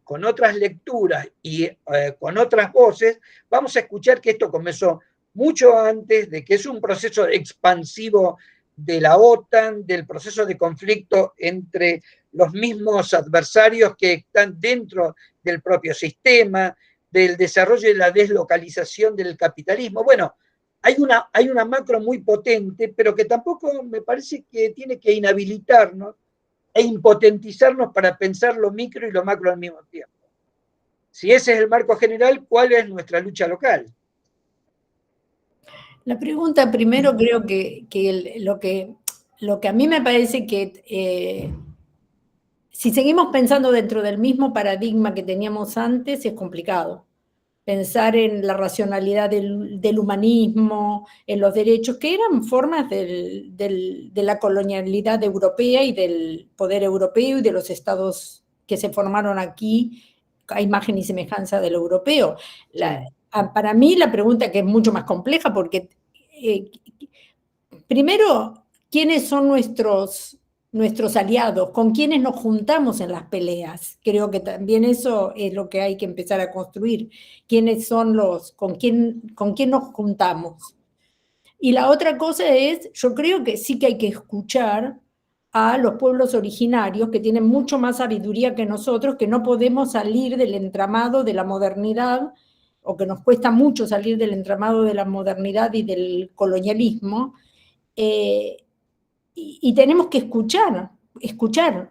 con otras lecturas y con otras voces, vamos a escuchar que esto comenzó mucho antes, de que es un proceso expansivo de la OTAN, del proceso de conflicto entre los mismos adversarios que están dentro del propio sistema, del desarrollo y la deslocalización del capitalismo. Bueno, hay una macro muy potente, pero que tampoco me parece que tiene que inhabilitarnos e impotentizarnos para pensar lo micro y lo macro al mismo tiempo. Si ese es el marco general, ¿cuál es nuestra lucha local? La pregunta primero creo que lo que a mí me parece que si seguimos pensando dentro del mismo paradigma que teníamos antes es complicado. Pensar en la racionalidad del humanismo, en los derechos, que eran formas de la colonialidad europea y del poder europeo y de los estados que se formaron aquí a imagen y semejanza del europeo. Para mí la pregunta que es mucho más compleja porque primero, ¿quiénes son nuestros aliados? ¿Con quiénes nos juntamos en las peleas? Creo que también eso es lo que hay que empezar a construir. ¿Quiénes son con quién nos juntamos? Y la otra cosa es, yo creo que sí que hay que escuchar a los pueblos originarios que tienen mucho más sabiduría que nosotros, que no podemos salir del entramado de la modernidad, o que nos cuesta mucho salir del entramado de la modernidad y del colonialismo, y tenemos que escuchar,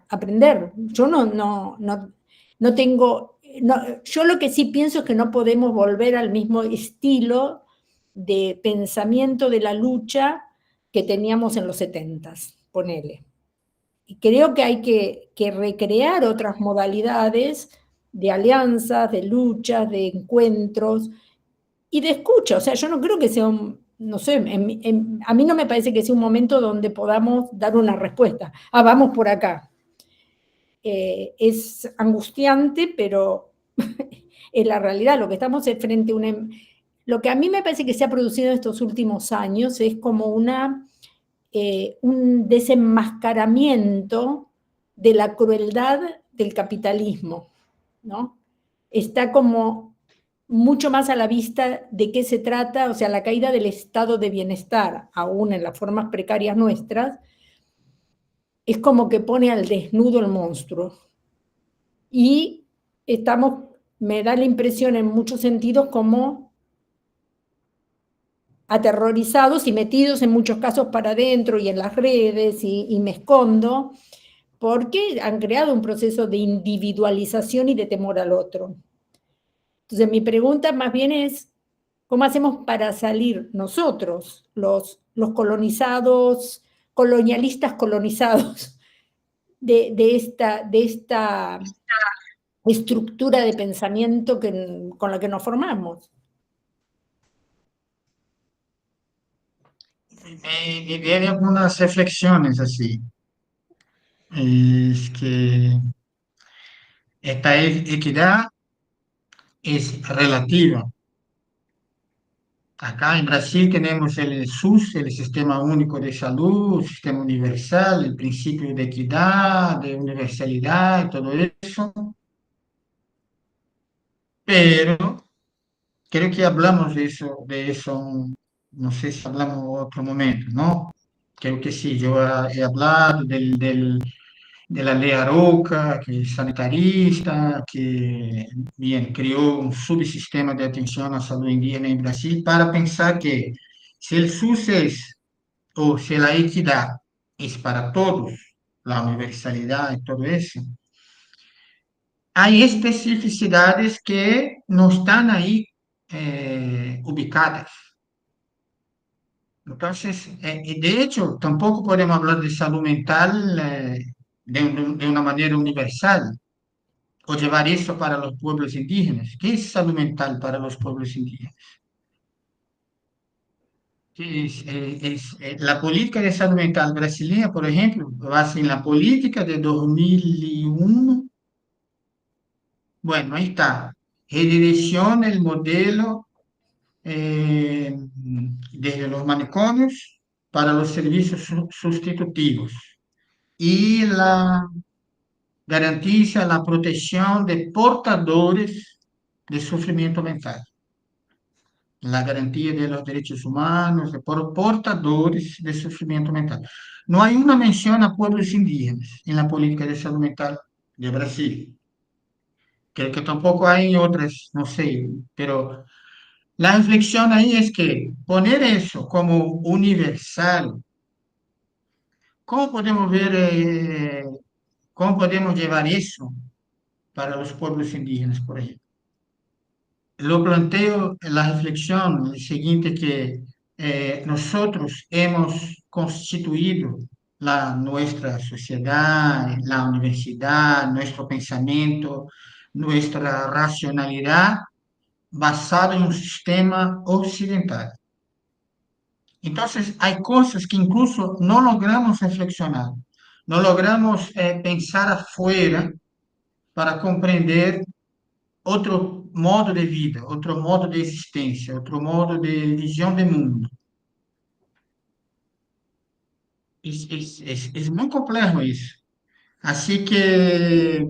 aprender. Yo no tengo, yo lo que sí pienso es que no podemos volver al mismo estilo de pensamiento de la lucha que teníamos en los 70s, ponele. Y creo que hay que recrear otras modalidades de alianzas, de luchas, de encuentros y de escucha. O sea, yo no creo que sea no sé, a mí no me parece que sea un momento donde podamos dar una respuesta. Vamos por acá. Es angustiante, pero es la realidad. Lo que estamos es frente a lo que a mí me parece que se ha producido en estos últimos años es como un desenmascaramiento de la crueldad del capitalismo, ¿no? Está como mucho más a la vista de qué se trata, o sea, la caída del estado de bienestar, aún en las formas precarias nuestras, es como que pone al desnudo el monstruo. Y me da la impresión en muchos sentidos como aterrorizados y metidos en muchos casos para adentro y en las redes y me escondo, porque han creado un proceso de individualización y de temor al otro. Entonces, mi pregunta más bien es, ¿cómo hacemos para salir nosotros, los colonizados, colonialistas colonizados, de esta estructura de pensamiento con la que nos formamos? Me vienen algunas reflexiones así. Es que esta equidad es relativa. Acá en Brasil tenemos el SUS, el Sistema Único de Salud, el Sistema Universal, el principio de equidad, de universalidad y todo eso. Pero creo que hablamos de eso, no sé si hablamos en otro momento, ¿no? Creo que sí, yo he hablado de la ley Arouca, que es sanitarista, que bien, creó un subsistema de atención a salud indígena en Brasil para pensar que si el SUS es, o si la equidad es para todos, la universalidad y todo eso, hay especificidades que no están ahí ubicadas. Entonces, y de hecho, tampoco podemos hablar de salud mental de una manera universal o llevar eso para los pueblos indígenas. ¿Qué es salud mental para los pueblos indígenas? La política de salud mental brasileña, por ejemplo, basa en la política de 2001. Bueno, ahí está. Redirecciona el modelo desde los manicomios para los servicios sustitutivos y garantiza la protección de portadores de sufrimiento mental. la garantía de los derechos humanos por portadores de sufrimiento mental. No hay una mención a pueblos indígenas en la política de salud mental de Brasil. Creo que tampoco hay otras, no sé, pero la reflexión ahí es que poner eso como universal, ¿cómo podemos ver, cómo podemos llevar eso para los pueblos indígenas, por ejemplo? Lo planteo en la reflexión el siguiente, que nosotros hemos constituido nuestra sociedad, la universidad, nuestro pensamiento, nuestra racionalidad basado en un sistema occidental. Entonces, hay cosas que incluso no logramos reflexionar, no logramos pensar afuera para comprender otro modo de vida, otro modo de existencia, otro modo de visión de mundo. Es muy complejo eso. Así que,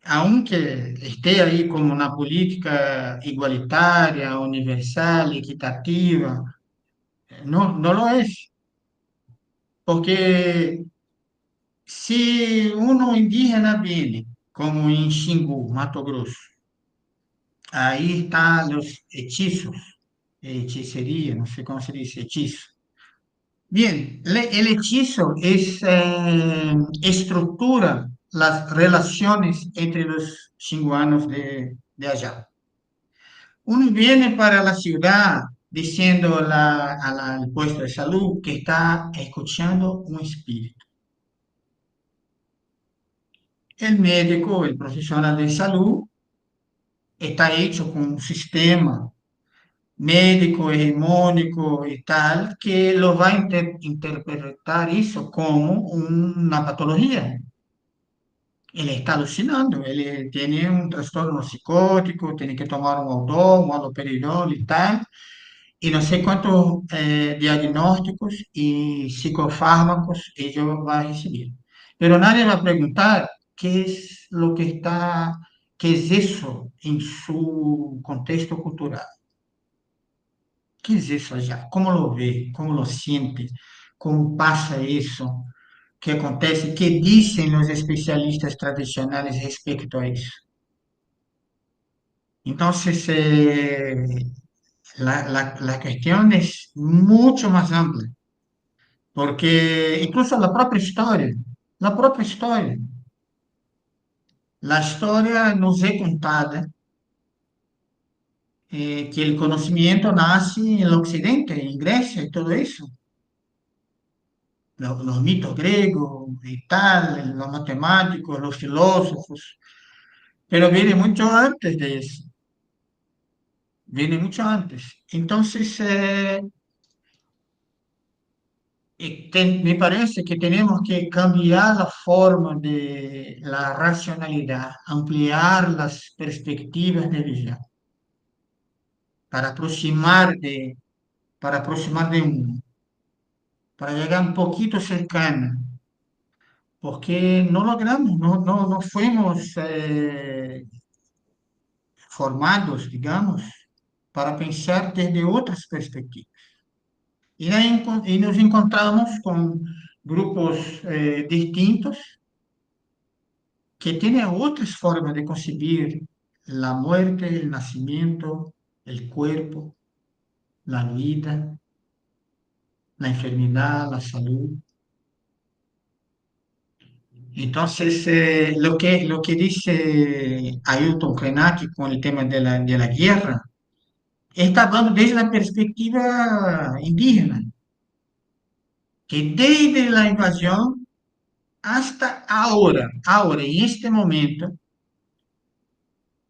aunque esté ahí como una política igualitaria, universal, equitativa, no, no lo es. Porque si uno indígena viene, como en Xingu, Mato Grosso, ahí están los hechizos, hechicería, no sé cómo se dice, hechizo. Bien, el hechizo estructura las relaciones entre los xinguanos de allá. Uno viene para la ciudad diciendo al puesto de salud que está escuchando un espíritu. El médico, el profesional de salud, está hecho con un sistema médico, hegemónico y tal, que lo va a interpretar eso como una patología. Él está alucinando, él tiene un trastorno psicótico, tiene que tomar un Aldol, un haloperidol y tal, y no sé cuántos diagnósticos y psicofármacos ellos van a recibir. Pero nadie va a preguntar qué es lo que está, qué es eso en su contexto cultural. ¿Qué es eso allá? ¿Cómo lo ve? ¿Cómo lo siente? ¿Cómo pasa eso? ¿Qué acontece? ¿Qué dicen los especialistas tradicionales respecto a eso? Entonces, la cuestión es mucho más amplia, porque incluso la propia historia, la historia nos es contada que el conocimiento nace en el occidente, en Grecia y todo eso. Los mitos griegos y tal, los matemáticos, los filósofos, pero viene mucho antes de eso, viene mucho antes. Entonces, me parece que tenemos que cambiar la forma de la racionalidad, ampliar las perspectivas de visión para aproximar de uno, para llegar un poquito cercano, porque no logramos, no fuimos formados, digamos, para pensar desde otras perspectivas. Y nos encontramos con grupos distintos que tienen otras formas de concebir la muerte, el nacimiento, el cuerpo, la vida, la enfermedad, la salud. Entonces, lo que dice Ailton Krenak con el tema de la guerra, está hablando desde la perspectiva indígena, que desde la invasión hasta ahora, en este momento,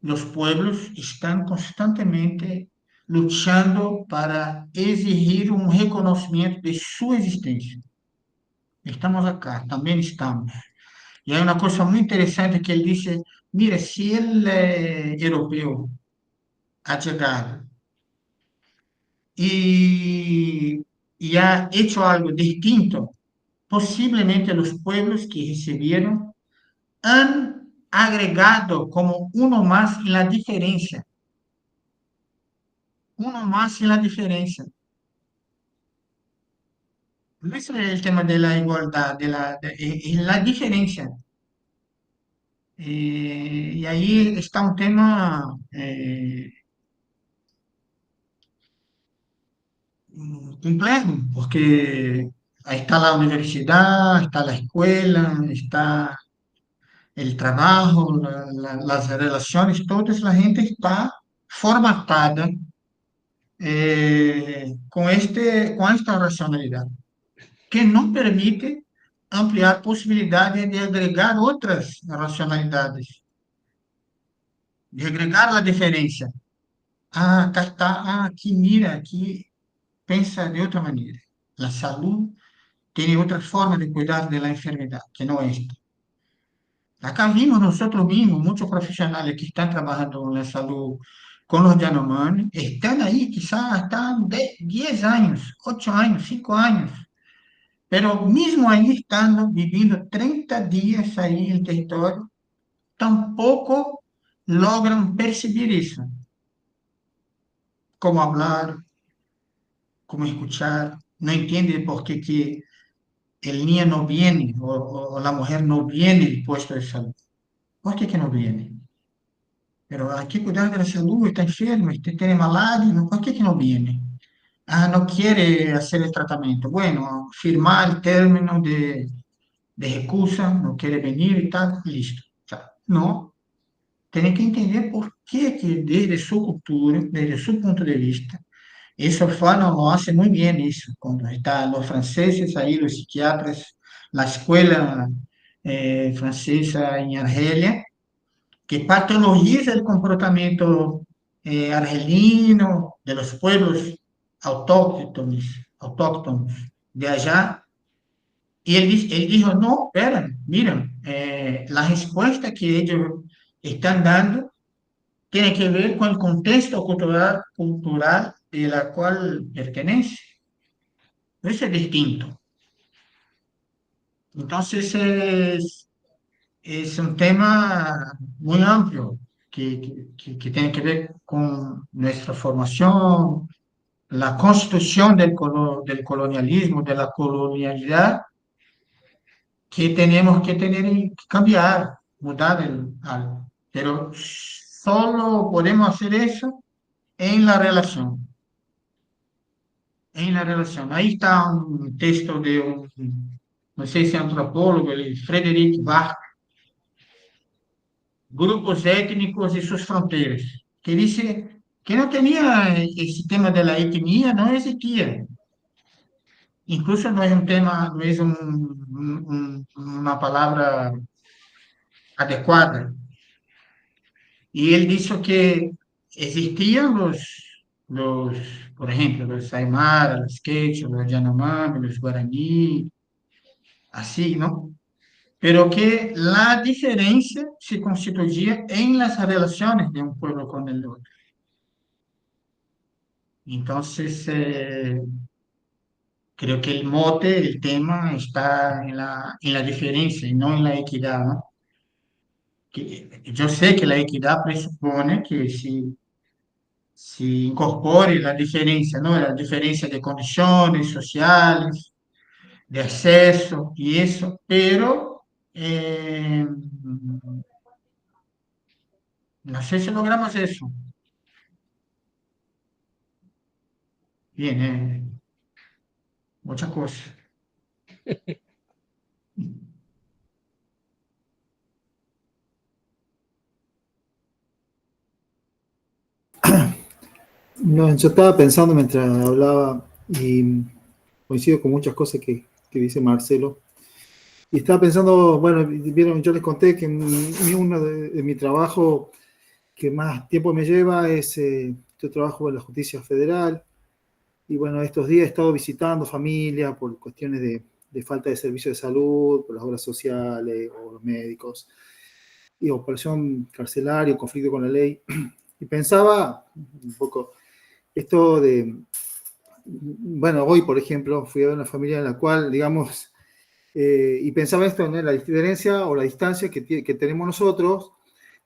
los pueblos están constantemente luchando para exigir un reconocimiento de su existencia. Estamos acá, también estamos. Y hay una cosa muy interesante que él dice, mire, si el europeo ha llegado y, y ha hecho algo distinto, posiblemente los pueblos que recibieron han agregado como uno más en la diferencia. uno más en la diferencia. No es el tema de la igualdad, es la diferencia. Y ahí está un tema complejo, porque ahí está la universidad, está la escuela, está el trabajo, las relaciones, toda la gente está formatada con esta racionalidad, que no permite ampliar posibilidades de agregar otras racionalidades, de agregar la diferencia. Ah, acá está, ah, aquí mira, aquí pensa de otra manera. La salud tiene otra forma de cuidar de la enfermedad, que no esta. Acá vimos nosotros mismos, muchos profesionales que están trabajando en la salud con los Yanomami, están ahí, quizás están de 10 años, 8 años, 5 años, pero mismo ahí estando, viviendo 30 días ahí en el territorio, tampoco logran percibir eso. Cómo hablar, cómo escuchar, no entienden por qué que el niño no viene o la mujer no viene al puesto de salud. ¿Por qué que no viene? Pero hay que cuidar de la salud, está enfermo, tiene malaria, ¿por qué que no viene? Ah, no quiere hacer el tratamiento. Bueno, firmar el término de recusa, no quiere venir y tal, listo. O sea, no, tiene que entender por qué que desde su cultura, desde su punto de vista, eso Fano lo hace muy bien eso, cuando están los franceses ahí, los psiquiatras, la escuela francesa en Argelia, que patologiza el comportamiento argelino de los pueblos autóctonos de allá. Y él dijo, no, espera, mira, la respuesta que ellos están dando tiene que ver con el contexto cultural de la cual pertenece. Eso es distinto. Entonces es un tema muy amplio que tiene que ver con nuestra formación, la constitución del colonialismo, de la colonialidad, que tenemos que tener que cambiar, mudar algo. Pero solo podemos hacer eso en la relación. En la relación. Ahí está un texto de no sé si antropólogo, Frederic Bach, Grupos étnicos y sus fronteras, que dice que no tenía ese tema de la etnia, no existía. Incluso no es un tema, no es una palabra adecuada. Y él dijo que existían por ejemplo, los Aymara, los Quechua, los Yanomami, los Guaraní, así, ¿no? Pero que la diferencia se constituía en las relaciones de un pueblo con el otro. Entonces, creo que el mote, el tema está en la diferencia y no en la equidad, ¿no? Que yo sé que la equidad presupone que se incorpore la diferencia, ¿no? La diferencia de condiciones sociales, de acceso y eso, pero no sé si logramos eso. Bien, muchas cosas. No, yo estaba pensando mientras hablaba y coincido con muchas cosas que dice Marcelo. Y estaba pensando, bueno, vieron, yo les conté que uno de mi trabajo que más tiempo me lleva es, yo trabajo en la Justicia Federal y bueno, estos días he estado visitando familias por cuestiones de falta de servicios de salud, por las obras sociales o los médicos, y operación carcelaria, conflicto con la ley. Y pensaba un poco esto de, bueno, hoy por ejemplo fui a ver una familia en la cual, digamos, y pensaba esto, ¿no? La diferencia o la distancia que tenemos nosotros,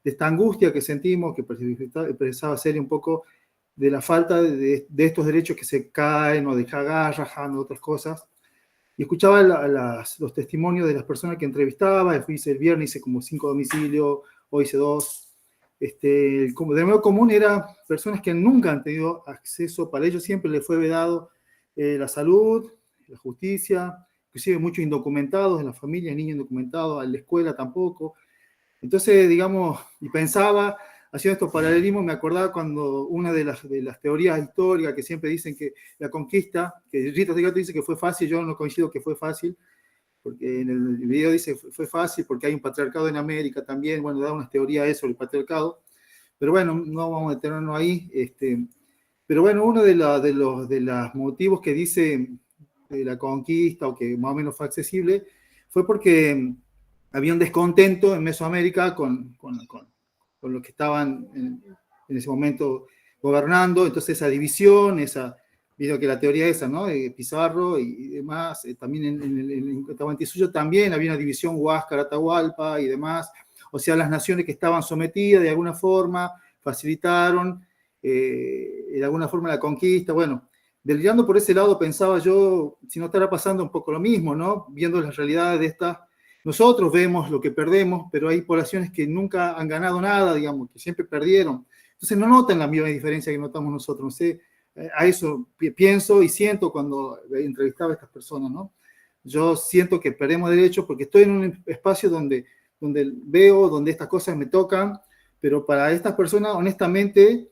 de esta angustia que sentimos, que precisaba ser un poco de la falta de estos derechos que se caen o de agarran o otras cosas. Y escuchaba los testimonios de las personas que entrevistaba. Hice el viernes, hice como 5 domicilios, hoy hice 2. Como de nuevo común era personas que nunca han tenido acceso, para ellos siempre les fue vedado la salud, la justicia, inclusive muchos indocumentados en la familia, niños indocumentados, en la escuela tampoco. Entonces, digamos, y pensaba, haciendo estos paralelismos, me acordaba cuando una de las teorías históricas que siempre dicen que la conquista, que Rita Segato dice que fue fácil, yo no coincido que fue fácil, porque en el video dice fue fácil porque hay un patriarcado en América también, bueno, da unas teorías sobre el patriarcado, pero bueno, no vamos a detenernos ahí. Pero bueno, uno de los motivos que dice de la conquista, o que más o menos fue accesible, fue porque había un descontento en Mesoamérica con los que estaban en ese momento gobernando, entonces esa división, viendo que la teoría esa, ¿no? De Pizarro y demás, también en el Tahuantinsuyo también había una división Huáscar-Atahualpa y demás, o sea, las naciones que estaban sometidas de alguna forma facilitaron de alguna forma la conquista. Bueno, delirando por ese lado pensaba yo, si no estará pasando un poco lo mismo, ¿no? Viendo las realidades de estas, nosotros vemos lo que perdemos, pero hay poblaciones que nunca han ganado nada, digamos, que siempre perdieron. Entonces no notan la misma diferencia que notamos nosotros, no sé. A eso pienso y siento cuando entrevistaba a estas personas, ¿no? Yo siento que perdemos derechos porque estoy en un espacio donde veo, donde estas cosas me tocan, pero para estas personas, honestamente,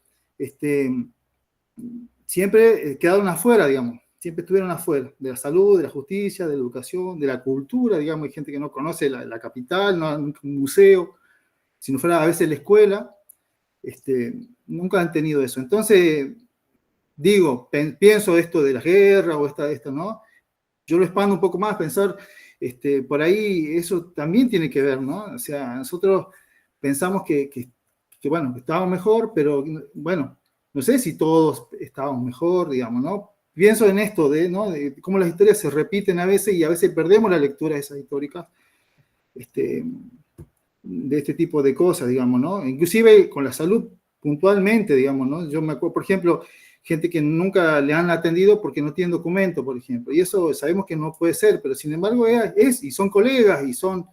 siempre quedaron afuera, digamos, siempre estuvieron afuera, de la salud, de la justicia, de la educación, de la cultura, digamos, hay gente que no conoce la capital, no un museo, si no fuera a veces la escuela, nunca han tenido eso. Entonces, digo, pienso esto de la guerra o esto, ¿no? Yo lo expando un poco más, pensar, por ahí eso también tiene que ver, ¿no? O sea, nosotros pensamos que bueno, que estábamos mejor, pero bueno, no sé si todos estábamos mejor, digamos, ¿no? Pienso en esto, ¿no? De cómo las historias se repiten a veces y a veces perdemos la lectura de esas históricas, de este tipo de cosas, digamos, ¿no? Inclusive con la salud puntualmente, digamos, ¿no? Yo me acuerdo, por ejemplo, gente que nunca le han atendido porque no tienen documento, por ejemplo, y eso sabemos que no puede ser, pero sin embargo y son colegas, y son,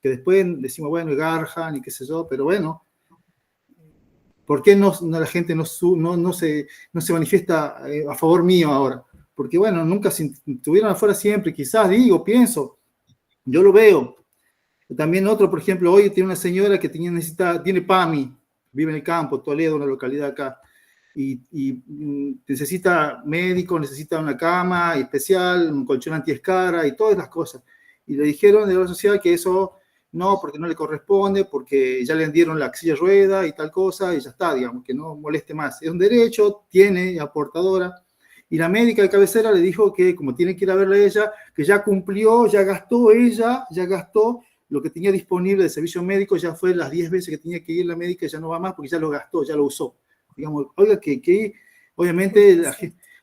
que después decimos, bueno, y garjan, y qué sé yo, pero bueno, ¿por qué la gente no se manifiesta a favor mío ahora? Porque bueno, nunca estuvieron afuera siempre, quizás, pienso, yo lo veo. También otro, por ejemplo, hoy tiene una señora que tiene PAMI, vive en el campo, Toledo, una localidad acá, y necesita médico, necesita una cama especial, un colchón antiescara y todas las cosas. Y le dijeron de la social que eso no, porque no le corresponde, porque ya le dieron la silla de rueda y tal cosa, y ya está, digamos, que no moleste más. Es un derecho, tiene aportadora. Y la médica de cabecera le dijo que, como tiene que ir a verla ella, que ya cumplió, ya gastó lo que tenía disponible de servicio médico, ya fue las 10 veces que tenía que ir la médica, ya no va más porque ya lo gastó, ya lo usó. Digamos, oiga, que obviamente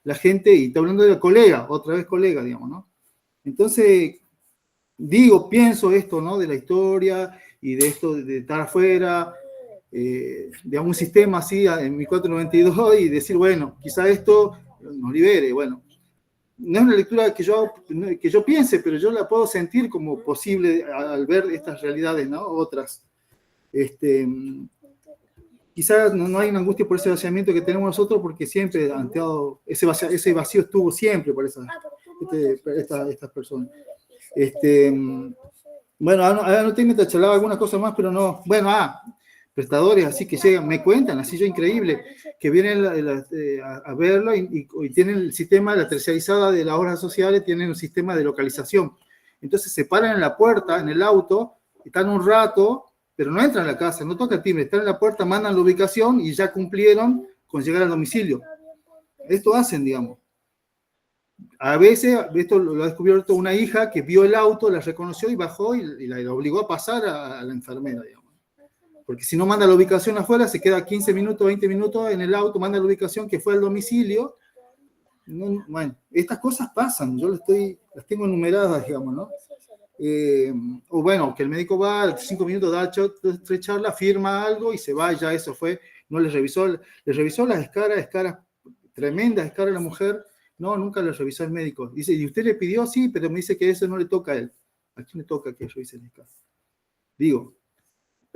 la gente, y está hablando de la colega, otra vez colega, digamos, ¿no? Entonces, pienso esto, ¿no? De la historia y de esto de estar afuera, de un sistema así en 1492 y decir, bueno, quizá esto nos libere. Bueno, no es una lectura que yo piense, pero yo la puedo sentir como posible al ver estas realidades, ¿no? Otras. Quizás no hay una angustia por ese vaciamiento que tenemos nosotros, porque siempre ese vacío estuvo siempre por estas personas. Bueno, no tengo que charlar alguna cosa más, pero no. Bueno, prestadores así que llegan, me cuentan, así yo increíble, que vienen a verlo y tienen el sistema, la terciarizada de las obras sociales, tienen un sistema de localización. Entonces se paran en la puerta, en el auto, están un rato, pero no entran a la casa, no tocan el timbre, están en la puerta, mandan la ubicación y ya cumplieron con llegar al domicilio. Esto hacen, digamos. A veces, esto lo ha descubierto una hija que vio el auto, la reconoció y bajó y la obligó a pasar a la enfermera, digamos. Porque si no manda la ubicación afuera, se queda 15 minutos, 20 minutos en el auto, manda la ubicación que fue al domicilio. Bueno, estas cosas pasan, yo las tengo enumeradas, digamos, ¿no? O bueno, que el médico va, 5 minutos, da 3 charlas, firma algo y se va, ya eso fue. no le revisó las escaras tremendas, escaras a la mujer, no, nunca le revisó el médico. Dice, ¿y usted le pidió? Sí, pero me dice que eso no le toca a él. ¿A quién le toca que revise la escara? Digo,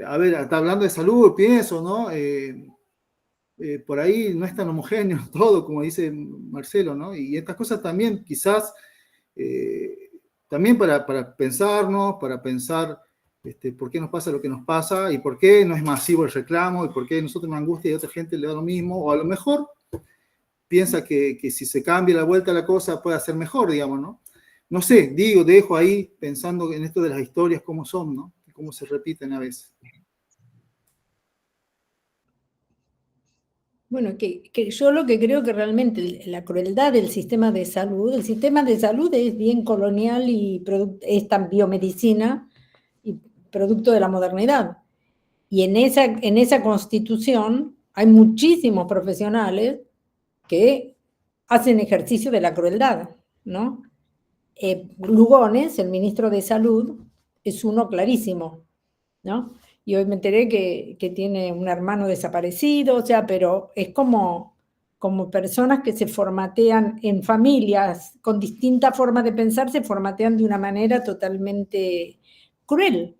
a ver, está hablando de salud, pienso, ¿no? Por ahí no es tan homogéneo todo, como dice Marcelo, ¿no? Y estas cosas también, quizás, también para pensarnos, para pensar por qué nos pasa lo que nos pasa y por qué no es masivo el reclamo y por qué nosotros nos angustia y a otra gente le da lo mismo, o a lo mejor piensa que si se cambia la vuelta a la cosa puede ser mejor, digamos, ¿no? No sé, dejo ahí pensando en esto de las historias, cómo son, ¿no? Cómo se repiten a veces. Bueno, que yo lo que creo que realmente la crueldad del sistema de salud, el sistema de salud es bien colonial y es tan biomedicina y producto de la modernidad. Y en esa constitución hay muchísimos profesionales que hacen ejercicio de la crueldad, ¿no? Lugones, el ministro de Salud, es uno clarísimo, ¿no? Y hoy me enteré que tiene un hermano desaparecido, o sea, pero es como personas que se formatean en familias con distintas formas de pensar, se formatean de una manera totalmente cruel.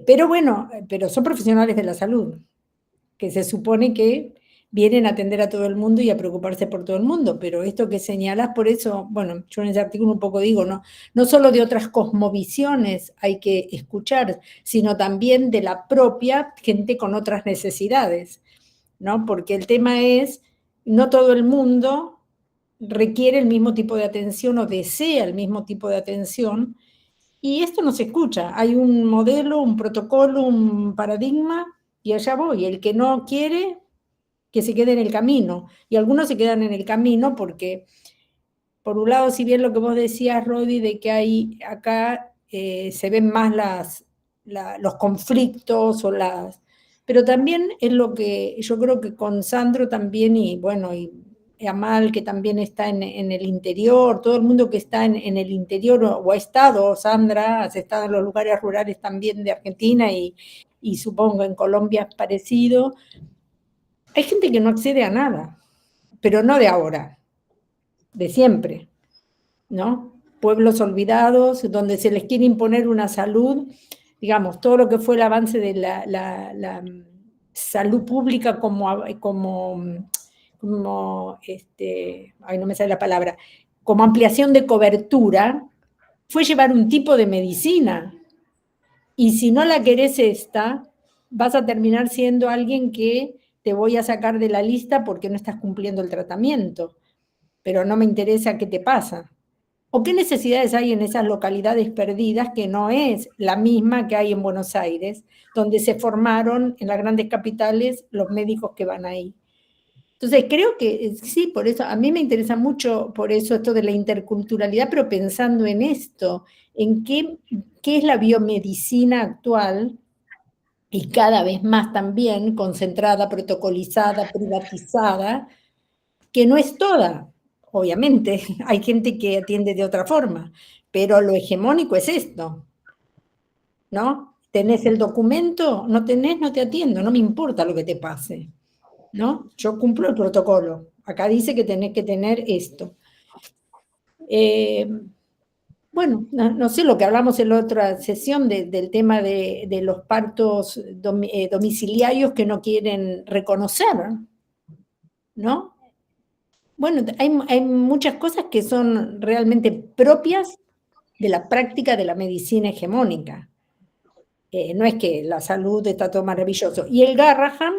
Pero bueno, pero son profesionales de la salud, que se supone que vienen a atender a todo el mundo y a preocuparse por todo el mundo, pero esto que señalas, por eso, bueno, yo en ese artículo un poco digo, no solo de otras cosmovisiones hay que escuchar, sino también de la propia gente con otras necesidades, ¿no? Porque el tema es, no todo el mundo requiere el mismo tipo de atención o desea el mismo tipo de atención, y esto no se escucha. Hay un modelo, un protocolo, un paradigma, y allá voy. El que no quiere, que se quede en el camino. Y algunos se quedan en el camino porque, por un lado, si bien lo que vos decías, Rodi, de que hay acá se ven más los conflictos pero también es lo que yo creo que con Sandro también, y bueno, y Amal, que también está en el interior, todo el mundo que está en el interior o ha estado, Sandra, has estado en los lugares rurales también de Argentina y supongo en Colombia es parecido. Hay gente que no accede a nada, pero no de ahora, de siempre, ¿no? Pueblos olvidados, donde se les quiere imponer una salud, digamos, todo lo que fue el avance de la salud pública ay, no me sale la palabra, como ampliación de cobertura, fue llevar un tipo de medicina. Y si no la querés esta, vas a terminar siendo alguien que te voy a sacar de la lista porque no estás cumpliendo el tratamiento, pero no me interesa qué te pasa. ¿O qué necesidades hay en esas localidades perdidas que no es la misma que hay en Buenos Aires, donde se formaron en las grandes capitales los médicos que van ahí? Entonces, creo que sí, por eso, a mí me interesa mucho por eso esto de la interculturalidad, pero pensando en esto, en qué es la biomedicina actual, y cada vez más también concentrada, protocolizada, privatizada, que no es toda, obviamente, hay gente que atiende de otra forma, pero lo hegemónico es esto, ¿no? ¿Tenés el documento? ¿No tenés? No te atiendo, no me importa lo que te pase, ¿no? Yo cumplo el protocolo, acá dice que tenés que tener esto. Bueno, no sé lo que hablamos en la otra sesión del tema de los partos domiciliarios que no quieren reconocer, ¿no? Bueno, hay muchas cosas que son realmente propias de la práctica de la medicina hegemónica. No es que la salud está todo maravilloso. Y el Garrahan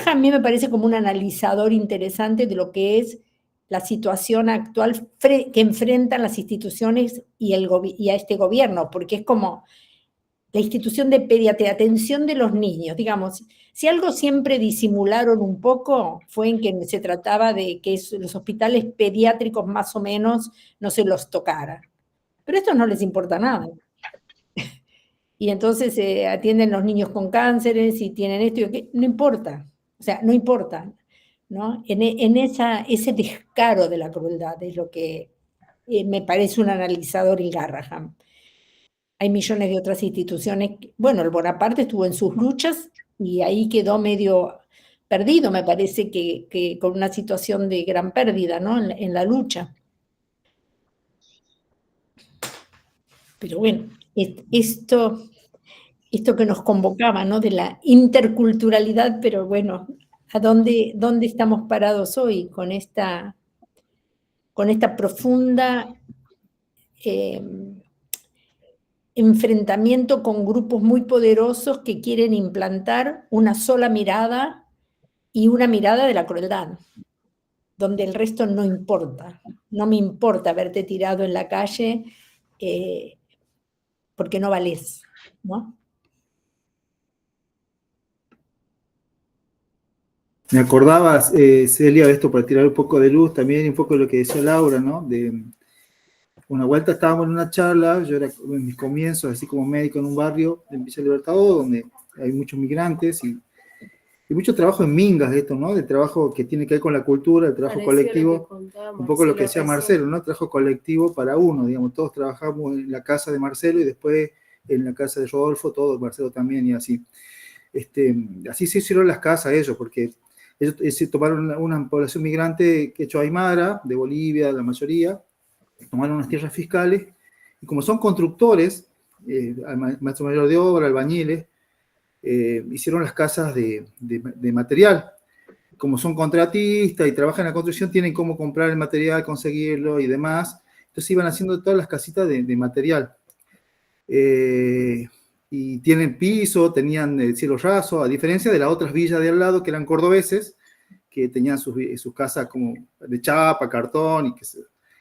a mí me parece como un analizador interesante de lo que es la situación actual que enfrentan las instituciones y a este gobierno, porque es como la institución de pediatría, atención de los niños, digamos, si algo siempre disimularon un poco fue en que se trataba de que los hospitales pediátricos más o menos no se los tocara. Pero a estos no les importa nada. Y entonces atienden los niños con cánceres y tienen esto y aquello. No importa, o sea, no importa, ¿no? En ese descaro de la crueldad es lo que me parece un analizador el Garrahan. hay millones de otras instituciones. Bueno, el Bonaparte estuvo en sus luchas y ahí quedó medio perdido, me parece que con una situación de gran pérdida, ¿no? En la lucha. Pero bueno, esto que nos convocaba, ¿no? De la interculturalidad, pero bueno, ¿a dónde estamos parados hoy con esta profunda enfrentamiento con grupos muy poderosos que quieren implantar una sola mirada y una mirada de la crueldad, donde el resto no importa? No me importa haberte tirado en la calle porque no valés, ¿no? Me acordaba, Celia, de esto para tirar un poco de luz también, un poco de lo que decía Laura, ¿no? De una vuelta estábamos en una charla, yo era en mis comienzos, así como médico en un barrio de Villa Libertador, donde hay muchos migrantes y mucho trabajo en mingas, esto, ¿no? De trabajo que tiene que ver con la cultura, el trabajo colectivo, un poco lo que decía Marcelo, ¿no? Trabajo colectivo para uno, digamos, todos trabajamos en la casa de Marcelo y después en la casa de Rodolfo, todos, Marcelo también y así. Así se hicieron las casas ellos, porque ellos se tomaron una población migrante que hecho aymara, de Bolivia, la mayoría, tomaron unas tierras fiscales, y como son constructores, maestro mayor de obra, albañiles, hicieron las casas de material. Como son contratistas y trabajan en la construcción, tienen cómo comprar el material, conseguirlo y demás. Entonces iban haciendo todas las casitas de material. Y tienen piso, tenían cielo raso, a diferencia de las otras villas de al lado que eran cordobeses, que tenían sus casas como de chapa, cartón, y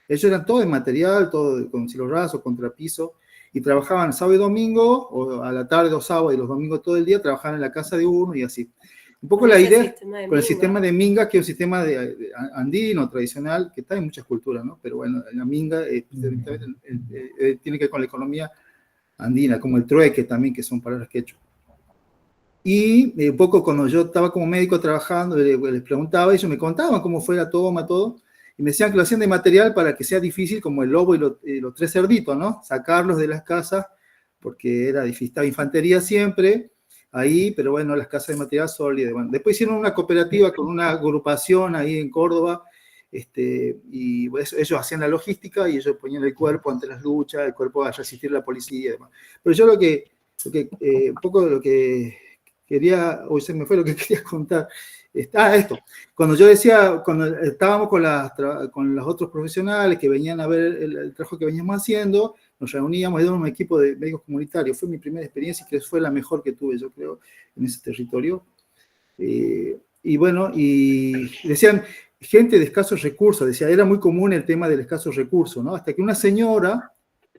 ellos eran todo de material, todo con cielo raso, contrapiso, y trabajaban sábado y domingo, o a la tarde los sábados y los domingos todo el día, trabajaban en la casa de uno y así. Un poco la idea con el sistema de minga, que es un sistema andino, tradicional, que está en muchas culturas, ¿no? Pero bueno, la minga tiene que ver con la economía andina, como el trueque también, que son palabras quechua. Y un poco cuando yo estaba como médico trabajando, les preguntaba, y ellos me contaban cómo fue la toma, todo, y me decían que lo hacían de material para que sea difícil, como el lobo y los tres cerditos, ¿no? Sacarlos de las casas, porque era difícil, estaba infantería siempre ahí, pero bueno, las casas de material sólido. Bueno, después hicieron una cooperativa con una agrupación ahí en Córdoba, y pues, ellos hacían la logística y ellos ponían el cuerpo ante las luchas, el cuerpo a resistir a la policía y demás. Pero yo un poco de lo que quería, hoy se me fue lo que quería contar. Esto, cuando yo decía, cuando estábamos con los otros profesionales que venían a ver el trabajo que veníamos haciendo, nos reuníamos, éramos un equipo de médicos comunitarios, fue mi primera experiencia y que fue la mejor que tuve, yo creo, en ese territorio. Y bueno, y decían, gente de escasos recursos, decía, era muy común el tema del escaso recurso, ¿no? Hasta que una señora,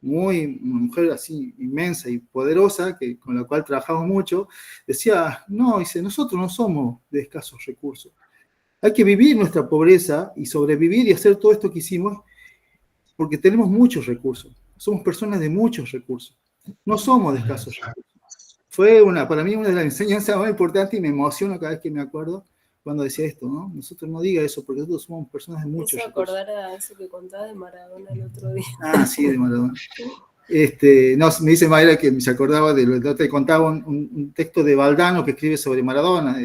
una mujer así inmensa y poderosa, con la cual trabajamos mucho, decía, no, dice, nosotros no somos de escasos recursos. Hay que vivir nuestra pobreza y sobrevivir y hacer todo esto que hicimos porque tenemos muchos recursos. Somos personas de muchos recursos. No somos de escasos recursos. Fue para mí una de las enseñanzas más importantes y me emociono cada vez que me acuerdo cuando decía esto, ¿no? Nosotros no diga eso porque nosotros somos personas de muchos recursos. Me acordar a eso que contaba de Maradona el otro día. Ah, sí, de Maradona. No, me dice Mayra que se acordaba de lo que te contaba un texto de Valdano que escribe sobre Maradona,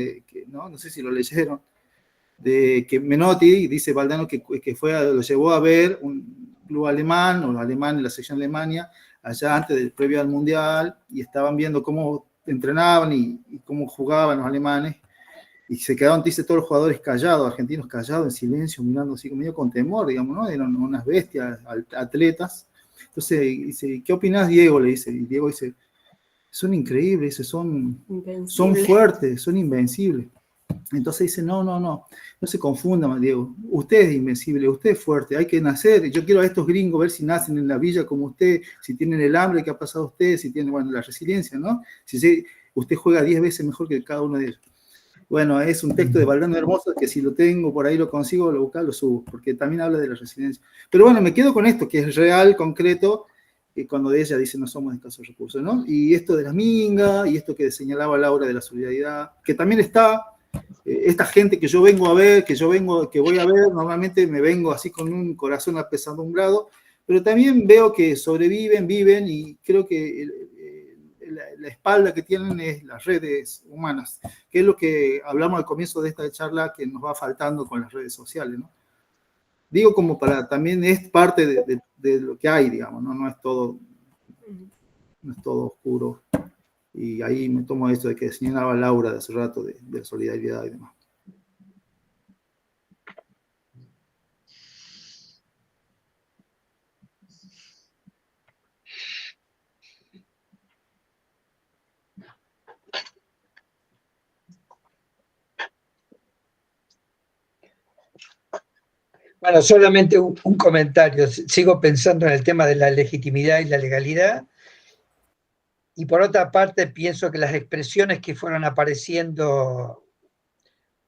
no sé si lo leyeron, de que Menotti, dice Valdano que lo llevó a ver un club alemán, o alemán en la sección de Alemania, allá antes previo al Mundial, y estaban viendo cómo entrenaban y cómo jugaban los alemanes, y se quedaron, dice, todos los jugadores callados, argentinos callados, en silencio, mirando así medio con temor, digamos, ¿no? Eran unas bestias, atletas. Entonces dice, ¿qué opinás, Diego? Le dice, y Diego dice, son increíbles, dice, son fuertes, son invencibles. Entonces dice, no se confunda, Diego, usted es invencible, usted es fuerte, hay que nacer, yo quiero a estos gringos ver si nacen en la villa como usted, si tienen el hambre que ha pasado usted, si tienen, bueno, la resiliencia, ¿no? Usted juega 10 veces mejor que cada uno de ellos. Bueno, es un texto de Valdano hermoso que si lo tengo por ahí, lo consigo, lo busco, lo subo, porque también habla de la resiliencia. Pero bueno, me quedo con esto, que es real, concreto, cuando ella dice no somos de escasos recursos, ¿no? Y esto de la minga, y esto que señalaba Laura de la solidaridad, que también está, esta gente que yo vengo a ver, que voy a ver, normalmente me vengo así con un corazón apesadumbrado, pero también veo que sobreviven, viven, y creo que la espalda que tienen es las redes humanas, que es lo que hablamos al comienzo de esta charla, que nos va faltando con las redes sociales, ¿no? Digo, como para, también es parte de lo que hay, digamos, ¿no? No es todo oscuro. Y ahí me tomo esto de que señalaba Laura de hace rato, de solidaridad y demás. Bueno, solamente un comentario. Sigo pensando en el tema de la legitimidad y la legalidad. Y por otra parte, pienso que las expresiones que fueron apareciendo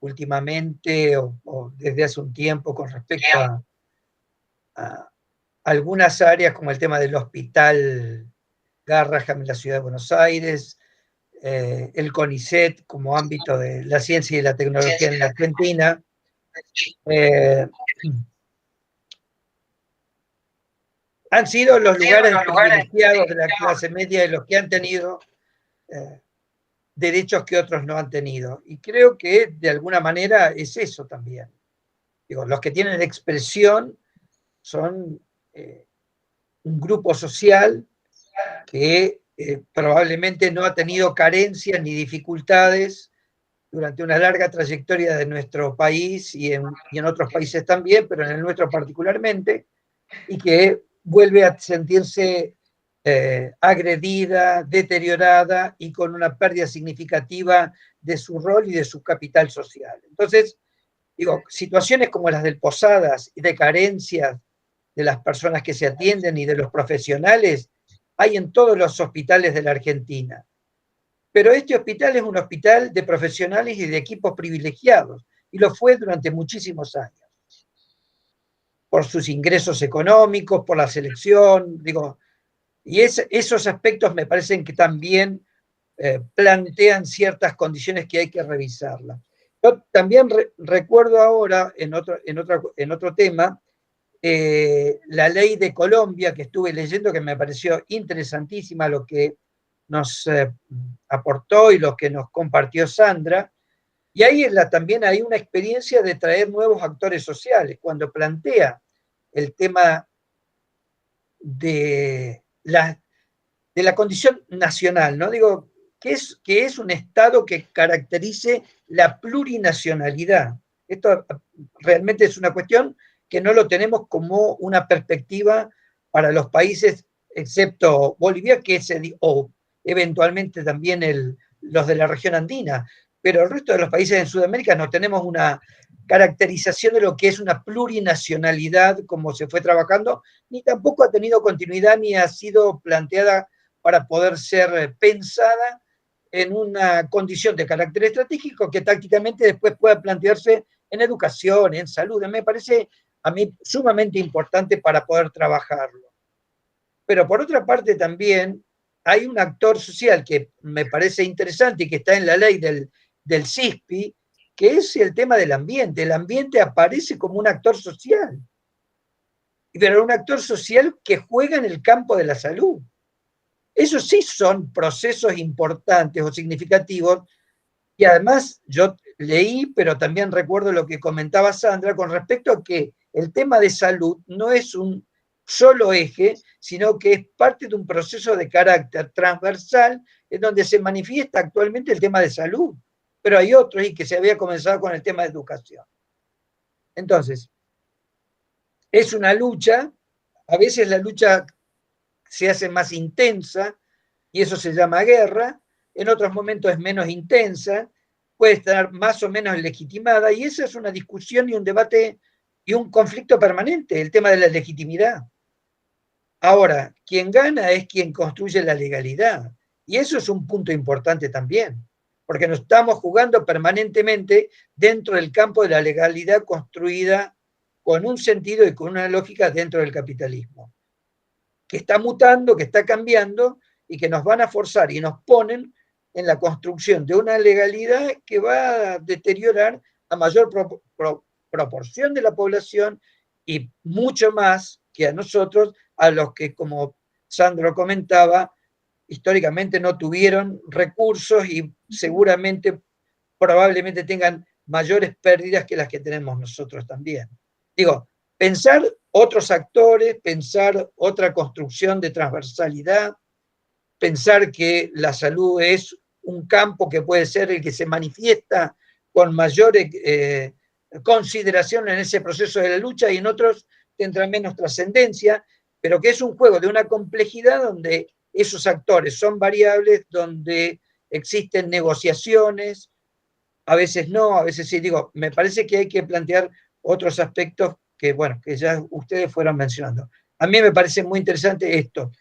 últimamente o desde hace un tiempo con respecto a algunas áreas, como el tema del hospital Garrahan en la ciudad de Buenos Aires, el CONICET como ámbito de la ciencia y la tecnología en la Argentina, han sido los lugares privilegiados de la clase media y los que han tenido derechos que otros no han tenido. Y creo que de alguna manera es eso también. Digo, los que tienen expresión son un grupo social que probablemente no ha tenido carencias ni dificultades durante una larga trayectoria de nuestro país y en otros países también, pero en el nuestro particularmente, y que vuelve a sentirse agredida, deteriorada y con una pérdida significativa de su rol y de su capital social. Entonces, digo, situaciones como las del Posadas y de carencias de las personas que se atienden y de los profesionales hay en todos los hospitales de la Argentina. Pero este hospital es un hospital de profesionales y de equipos privilegiados, y lo fue durante muchísimos años. Por sus ingresos económicos, por la selección, digo, y esos aspectos me parecen que también plantean ciertas condiciones que hay que revisarlas. Yo también recuerdo ahora, en otro tema, la ley de Colombia, que estuve leyendo, que me pareció interesantísima lo que nos aportó y lo que nos compartió Sandra, y ahí también hay una experiencia de traer nuevos actores sociales, cuando plantea el tema de la condición nacional, ¿no? Digo, que es un Estado que caracterice la plurinacionalidad. Esto realmente es una cuestión que no lo tenemos como una perspectiva para los países, excepto Bolivia, o eventualmente también los de la región andina, pero el resto de los países en Sudamérica no tenemos una caracterización de lo que es una plurinacionalidad como se fue trabajando, ni tampoco ha tenido continuidad ni ha sido planteada para poder ser pensada en una condición de carácter estratégico que tácticamente después pueda plantearse en educación, en salud. Me parece a mí sumamente importante para poder trabajarlo. Pero por otra parte también hay un actor social que me parece interesante y que está en la ley del CISPI, que es el tema del ambiente. El ambiente aparece como un actor social, pero un actor social que juega en el campo de la salud. Esos sí son procesos importantes o significativos, y además yo leí, pero también recuerdo lo que comentaba Sandra con respecto a que el tema de salud no es un solo eje, sino que es parte de un proceso de carácter transversal en donde se manifiesta actualmente el tema de salud, pero hay otros, y que se había comenzado con el tema de educación. Entonces, es una lucha, a veces la lucha se hace más intensa y eso se llama guerra, en otros momentos es menos intensa, puede estar más o menos legitimada, y esa es una discusión y un debate y un conflicto permanente, el tema de la legitimidad. Ahora, quien gana es quien construye la legalidad, y eso es un punto importante también, porque nos estamos jugando permanentemente dentro del campo de la legalidad construida con un sentido y con una lógica dentro del capitalismo, que está mutando, que está cambiando, y que nos van a forzar y nos ponen en la construcción de una legalidad que va a deteriorar a mayor proporción de la población y mucho más que a nosotros, a los que, como Sandro comentaba, históricamente no tuvieron recursos y seguramente, probablemente tengan mayores pérdidas que las que tenemos nosotros también. Digo, pensar otros actores, pensar otra construcción de transversalidad, pensar que la salud es un campo que puede ser el que se manifiesta con mayor consideración en ese proceso de la lucha y en otros tendrá menos trascendencia, pero que es un juego de una complejidad donde esos actores son variables, donde existen negociaciones, a veces no, a veces sí. Digo, me parece que hay que plantear otros aspectos que, bueno, que ya ustedes fueron mencionando. A mí me parece muy interesante esto,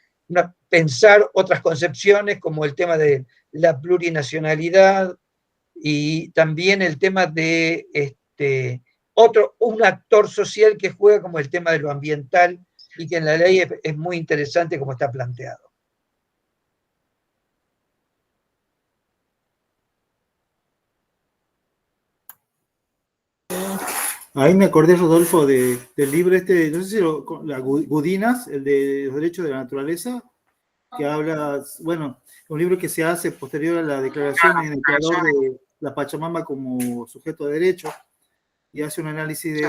pensar otras concepciones como el tema de la plurinacionalidad y también el tema de un actor social que juega como el tema de lo ambiental y que en la ley es muy interesante como está planteado. Ahí me acordé, Rodolfo, del libro no sé si Gudinas, el de los derechos de la naturaleza, que habla, bueno, un libro que se hace posterior a la declaración en Ecuador de la Pachamama como sujeto de derecho, y hace un análisis de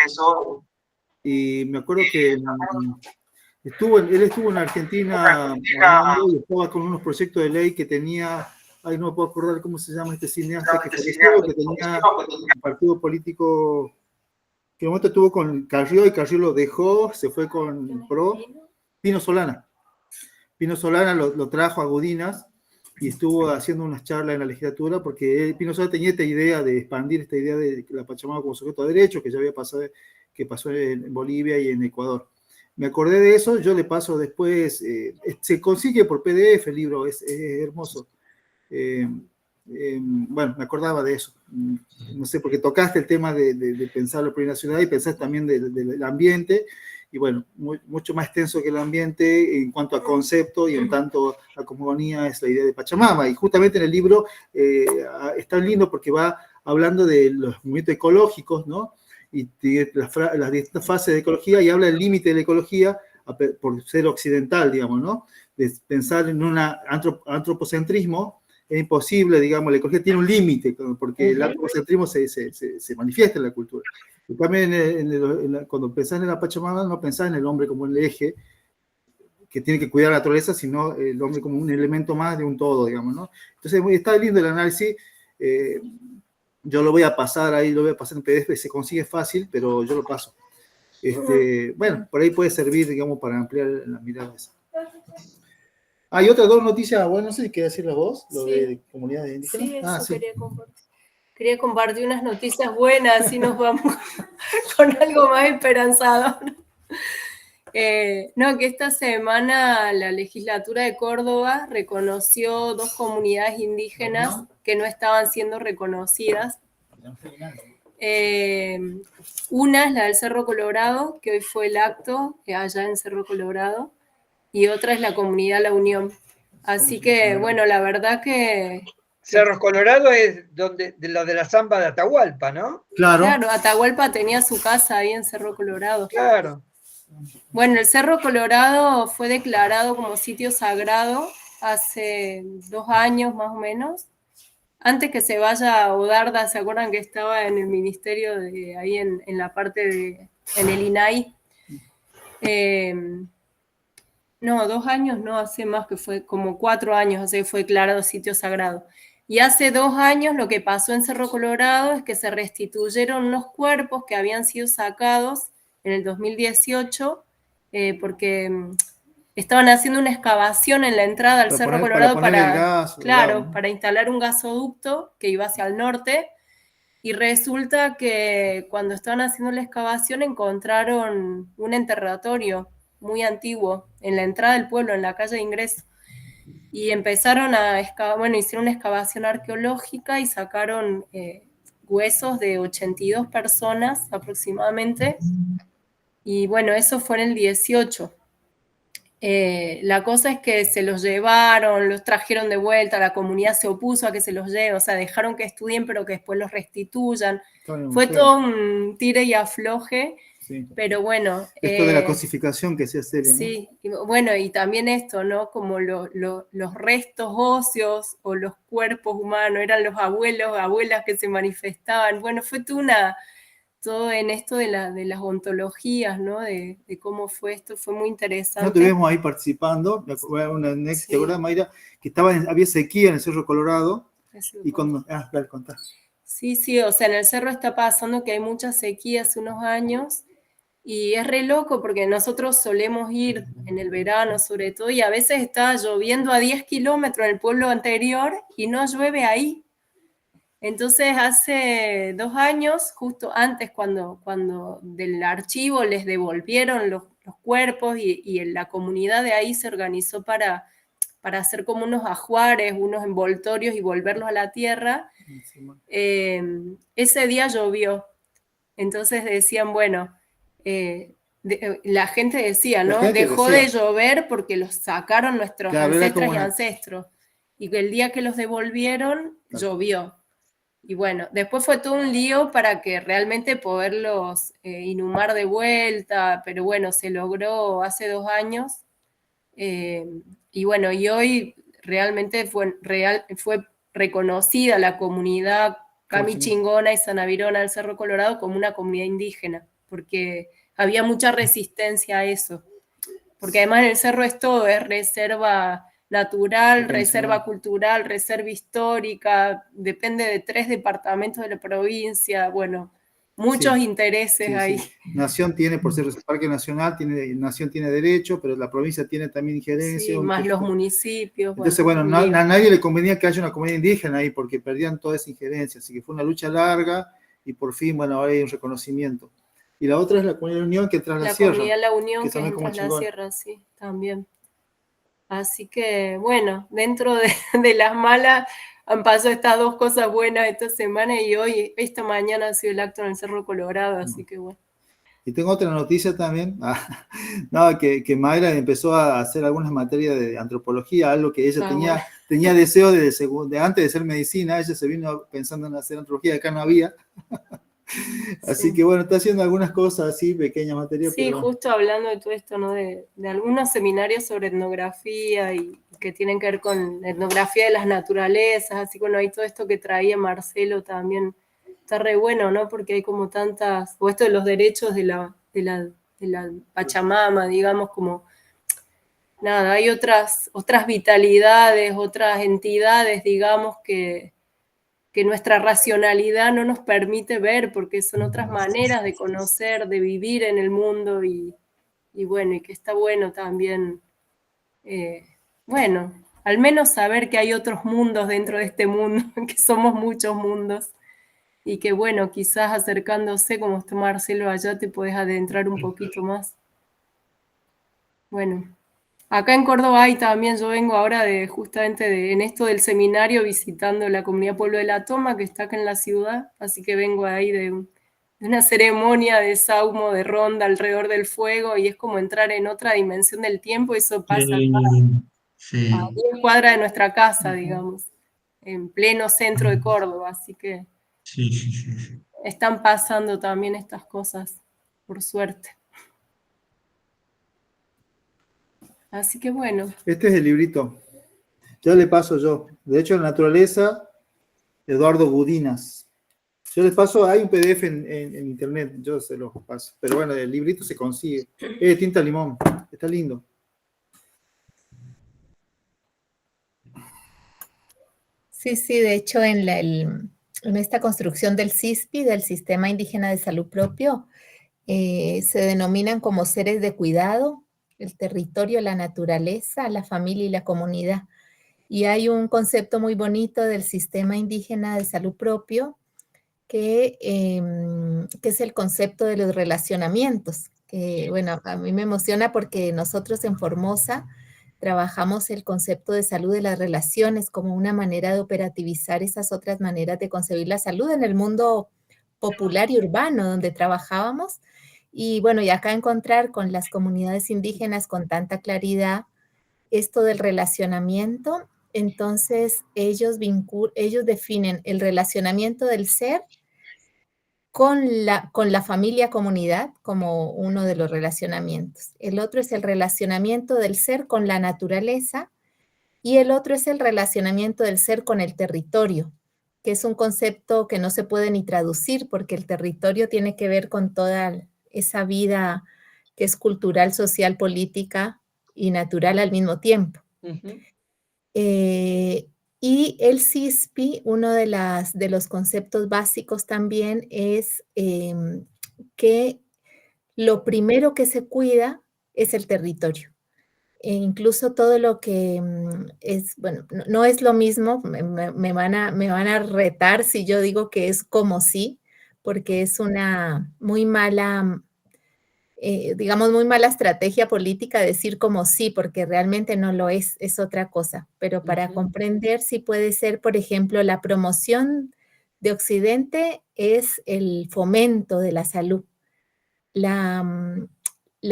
eso. Y me acuerdo que él estuvo en Argentina hablando y estaba con unos proyectos de ley que tenía, ay, no me puedo acordar cómo se llama este cineasta que falleció, que tenía un partido político que en un momento estuvo con Carrió y Carrió lo dejó, se fue con PRO, Pino Solana. Pino Solana lo trajo a Gudinas y estuvo haciendo unas charlas en la legislatura porque Pino Solana tenía esta idea de expandir esta idea de la Pachamama como sujeto de derecho que ya había pasado, que pasó en Bolivia y en Ecuador. Me acordé de eso, yo le paso después, se consigue por PDF el libro, es hermoso. Bueno, me acordaba de eso. No sé, porque tocaste el tema de pensar la plurinacionalidad y pensás también del ambiente, y bueno, mucho más extenso que el ambiente en cuanto a concepto y en tanto la cosmogonía es la idea de Pachamama. Y justamente en el libro es tan lindo porque va hablando de los movimientos ecológicos, ¿no? Y las distintas fases de ecología, y habla del límite de la ecología por ser occidental, digamos, ¿no? De pensar en un antropocentrismo es imposible, digamos, la ecología tiene un límite, porque el antropocentrismo se manifiesta en la cultura. Y también cuando pensás en la Pachamama, no pensás en el hombre como el eje que tiene que cuidar la naturaleza, sino el hombre como un elemento más de un todo, digamos, ¿no? Entonces, está lindo el análisis. Yo lo voy a pasar ahí, lo voy a pasar en PDF, se consigue fácil, pero yo lo paso. Bueno, por ahí puede servir, digamos, para ampliar las miradas. Hay otras dos noticias, bueno, no sé si quieres decirlo vos, lo de comunidades indígenas. Sí, quería compartir. Quería compartir unas noticias buenas, así nos vamos con algo más esperanzado. No, que esta semana la legislatura de Córdoba reconoció 2 comunidades indígenas que no estaban siendo reconocidas. Una es la del Cerro Colorado, que hoy fue el acto allá en Cerro Colorado, y otra es la comunidad La Unión. Así que, bueno, la verdad que... Cerro Colorado es de lo de la Zamba de Atahualpa, ¿no? Claro, Atahualpa tenía su casa ahí en Cerro Colorado. Claro. Bueno, el Cerro Colorado fue declarado como sitio sagrado hace 2 años más o menos. Antes que se vaya Odarda, ¿se acuerdan que estaba en el ministerio ahí en la parte en el INAI? No, 2 años, no, hace más, que fue como 4 años, hace que fue declarado sitio sagrado. Y hace 2 años lo que pasó en Cerro Colorado es que se restituyeron unos cuerpos que habían sido sacados en el 2018 porque estaban haciendo una excavación en la entrada al Cerro Colorado para instalar un gasoducto que iba hacia el norte. Y resulta que cuando estaban haciendo la excavación encontraron un enterratorio muy antiguo en la entrada del pueblo, en la calle de ingreso. Y empezaron a excavar, bueno, hicieron una excavación arqueológica y sacaron huesos de 82 personas aproximadamente. Y bueno, eso fue en el 18. La cosa es que se los llevaron, los trajeron de vuelta, la comunidad se opuso a que se los lleven, o sea, dejaron que estudien pero que después los restituyan. Fue todo un tire y afloje. Sí. Pero bueno. Esto de la cosificación que decía Celia, ¿no? Sí, y bueno, y también esto, ¿no? Como los restos óseos o los cuerpos humanos, eran los abuelos, abuelas que se manifestaban. Bueno, fue todo en esto de las ontologías, ¿no? De cómo fue esto, fue muy interesante. No estuvimos ahí participando, ¿te acuerdas, Mayra? Que había sequía en el Cerro Colorado. Y cuando... claro, contá. Sí, o sea, en el cerro está pasando que hay mucha sequía hace unos años y es re loco porque nosotros solemos ir en el verano sobre todo y a veces está lloviendo a 10 kilómetros en el pueblo anterior y no llueve ahí. Entonces hace 2 años, justo antes cuando del archivo les devolvieron los cuerpos y la comunidad de ahí se organizó para hacer como unos ajuares, unos envoltorios y volverlos a la tierra, ese día llovió. Entonces decían, bueno, la gente decía, ¿no? Dejó de llover porque los sacaron nuestros ancestras y ancestros. Y el día que los devolvieron, llovió. Y bueno, después fue todo un lío para que realmente poderlos inhumar de vuelta, pero bueno, se logró hace 2 años. Y bueno, y hoy realmente fue reconocida la comunidad Camichingona y Sanavirona del Cerro Colorado como una comunidad indígena, porque había mucha resistencia a eso. Porque además en el cerro es todo, es reserva natural, reserva cultural, reserva histórica, depende de 3 departamentos de la provincia, bueno, muchos intereses ahí. Sí. Nación tiene, por ser parque nacional, Nación tiene derecho, pero la provincia tiene también injerencia. Sí, más los municipios. Entonces, bueno, a nadie le convenía que haya una comunidad indígena ahí, porque perdían toda esa injerencia, así que fue una lucha larga, y por fin, bueno, ahora hay un reconocimiento. Y la otra es la comunidad de la Unión, que entra a la Sierra. La comunidad de la Unión, que entra a la Sierra, sí, también. Así que, bueno, dentro de las malas han pasado estas 2 cosas buenas esta semana y hoy, esta mañana ha sido el acto en el Cerro Colorado, así que bueno. Y tengo otra noticia también, que Mayra empezó a hacer algunas materias de antropología, algo que ella tenía deseo de antes de ser medicina, ella se vino pensando en hacer antropología, acá no había. Así que bueno, está haciendo algunas cosas así, pequeñas materias. Sí, pero justo hablando de todo esto, ¿no? De algunos seminarios sobre etnografía y que tienen que ver con etnografía de las naturalezas, así que bueno, hay todo esto que traía Marcelo también, está re bueno, ¿no? Porque hay como tantas, o esto de los derechos de la Pachamama, digamos, como, nada, hay otras vitalidades, otras entidades, digamos, que nuestra racionalidad no nos permite ver, porque son otras maneras de conocer, de vivir en el mundo, y bueno, y que está bueno también, bueno, al menos saber que hay otros mundos dentro de este mundo, que somos muchos mundos, y que bueno, quizás acercándose, como está Marcelo allá, te podés adentrar un poquito más. Bueno. Acá en Córdoba hay también, yo vengo ahora justamente en esto del seminario visitando la comunidad Pueblo de la Toma, que está acá en la ciudad, así que vengo ahí de una ceremonia de saumo, de ronda alrededor del fuego, y es como entrar en otra dimensión del tiempo, eso pasa a 10 cuadras de nuestra casa, digamos, en pleno centro de Córdoba, así que están pasando también estas cosas, por suerte. Así que bueno. Este es el librito. Ya le paso yo. De hecho, la naturaleza, Eduardo Gudinas. Yo les paso, hay un PDF en internet, yo se los paso. Pero bueno, el librito se consigue. Es de tinta limón. Está lindo. Sí, de hecho, en esta construcción del SISPI, del Sistema Indígena de Salud Propio, se denominan como seres de cuidado, el territorio, la naturaleza, la familia y la comunidad. Y hay un concepto muy bonito del Sistema Indígena de Salud Propio, que es el concepto de los relacionamientos, que bueno, a mí me emociona porque nosotros en Formosa trabajamos el concepto de salud de las relaciones como una manera de operativizar esas otras maneras de concebir la salud en el mundo popular y urbano donde trabajábamos. Y bueno, y acá encontrar con las comunidades indígenas con tanta claridad esto del relacionamiento, entonces ellos definen el relacionamiento del ser con la familia comunidad como uno de los relacionamientos. El otro es el relacionamiento del ser con la naturaleza y el otro es el relacionamiento del ser con el territorio, que es un concepto que no se puede ni traducir porque el territorio tiene que ver con toda esa vida que es cultural, social, política y natural al mismo tiempo. Y el CISPI, uno de los conceptos básicos también es que lo primero que se cuida es el territorio. E incluso todo lo que es, bueno, no es lo mismo, me van a retar si yo digo que es como sí, porque es una muy mala, digamos, muy mala estrategia política decir como sí, porque realmente no lo es otra cosa. Pero para comprender sí puede ser, por ejemplo, la promoción de Occidente es el fomento de la salud. La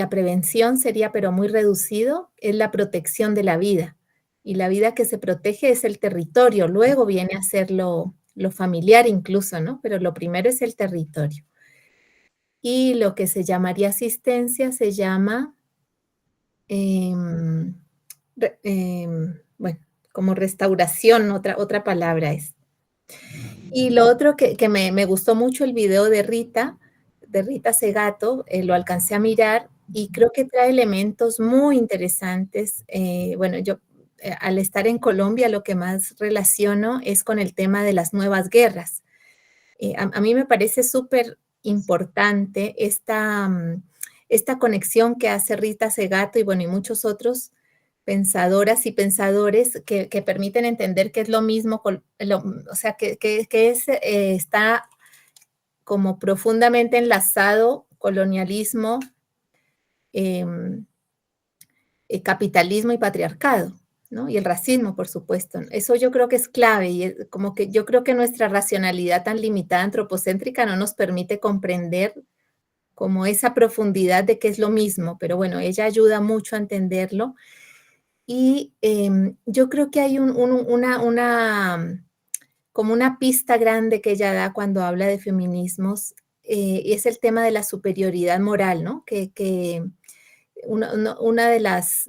prevención sería, pero muy reducido, es la protección de la vida. Y la vida que se protege es el territorio, luego viene a ser lo familiar incluso, ¿no? Pero lo primero es el territorio. Y lo que se llamaría asistencia se llama, bueno, como restauración, otra palabra es. Y lo otro que me gustó mucho el video de Rita Segato, lo alcancé a mirar y creo que trae elementos muy interesantes. Bueno, yo al estar en Colombia lo que más relaciono es con el tema de las nuevas guerras. A mí me parece súper importante esta conexión que hace Rita Segato y, bueno, y muchos otros pensadoras y pensadores que permiten entender que es lo mismo, o sea, que está como profundamente enlazado colonialismo, capitalismo y patriarcado, ¿no? Y el racismo, por supuesto. Eso yo creo que es clave y es como que yo creo que nuestra racionalidad tan limitada antropocéntrica no nos permite comprender como esa profundidad de que es lo mismo, pero bueno, ella ayuda mucho a entenderlo. Y yo creo que hay como una pista grande que ella da cuando habla de feminismos, y es el tema de la superioridad moral, ¿no? Que una de las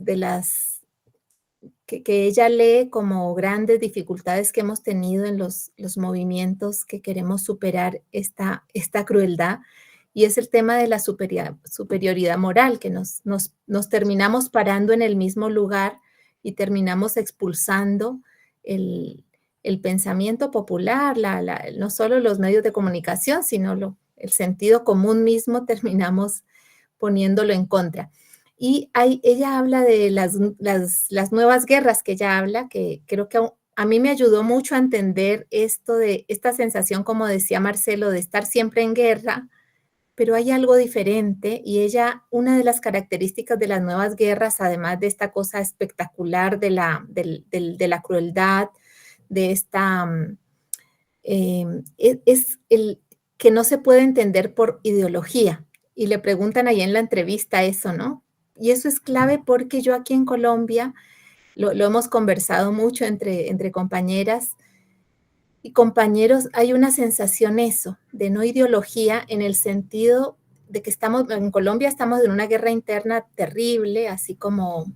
que ella lee como grandes dificultades que hemos tenido en los movimientos que queremos superar esta crueldad, y es el tema de la superioridad moral, que nos terminamos parando en el mismo lugar y terminamos expulsando el pensamiento popular, no solo los medios de comunicación, sino el sentido común mismo terminamos poniéndolo en contra. Y ella habla de las nuevas guerras que ella habla, que creo que a mí me ayudó mucho a entender esto de esta sensación, como decía Marcelo, de estar siempre en guerra, pero hay algo diferente y ella, una de las características de las nuevas guerras, además de esta cosa espectacular de la crueldad, de esta, es el que no se puede entender por ideología. Y le preguntan ahí en la entrevista eso, ¿no? Y eso es clave porque yo aquí en Colombia lo hemos conversado mucho entre compañeras y compañeros, hay una sensación eso, de no ideología en el sentido de que en Colombia estamos en una guerra interna terrible, así como...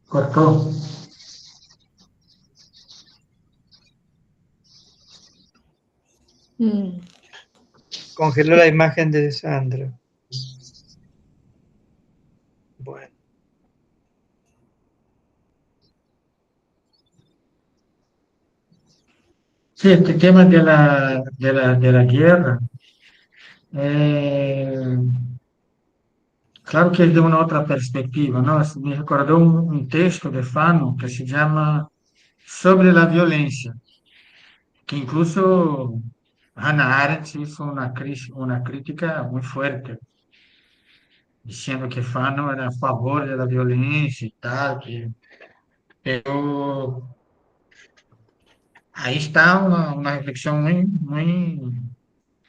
Cortó. Congeló la imagen de Sandra. Bueno. Sí, este tema de la guerra, claro que es de una otra perspectiva, ¿no? Me recordó un texto de Fanon que se llama Sobre la violencia, que incluso Hannah Arendt hizo una crítica muy fuerte, diciendo que Fanon era a favor de la violencia y tal, pero ahí está una reflexión muy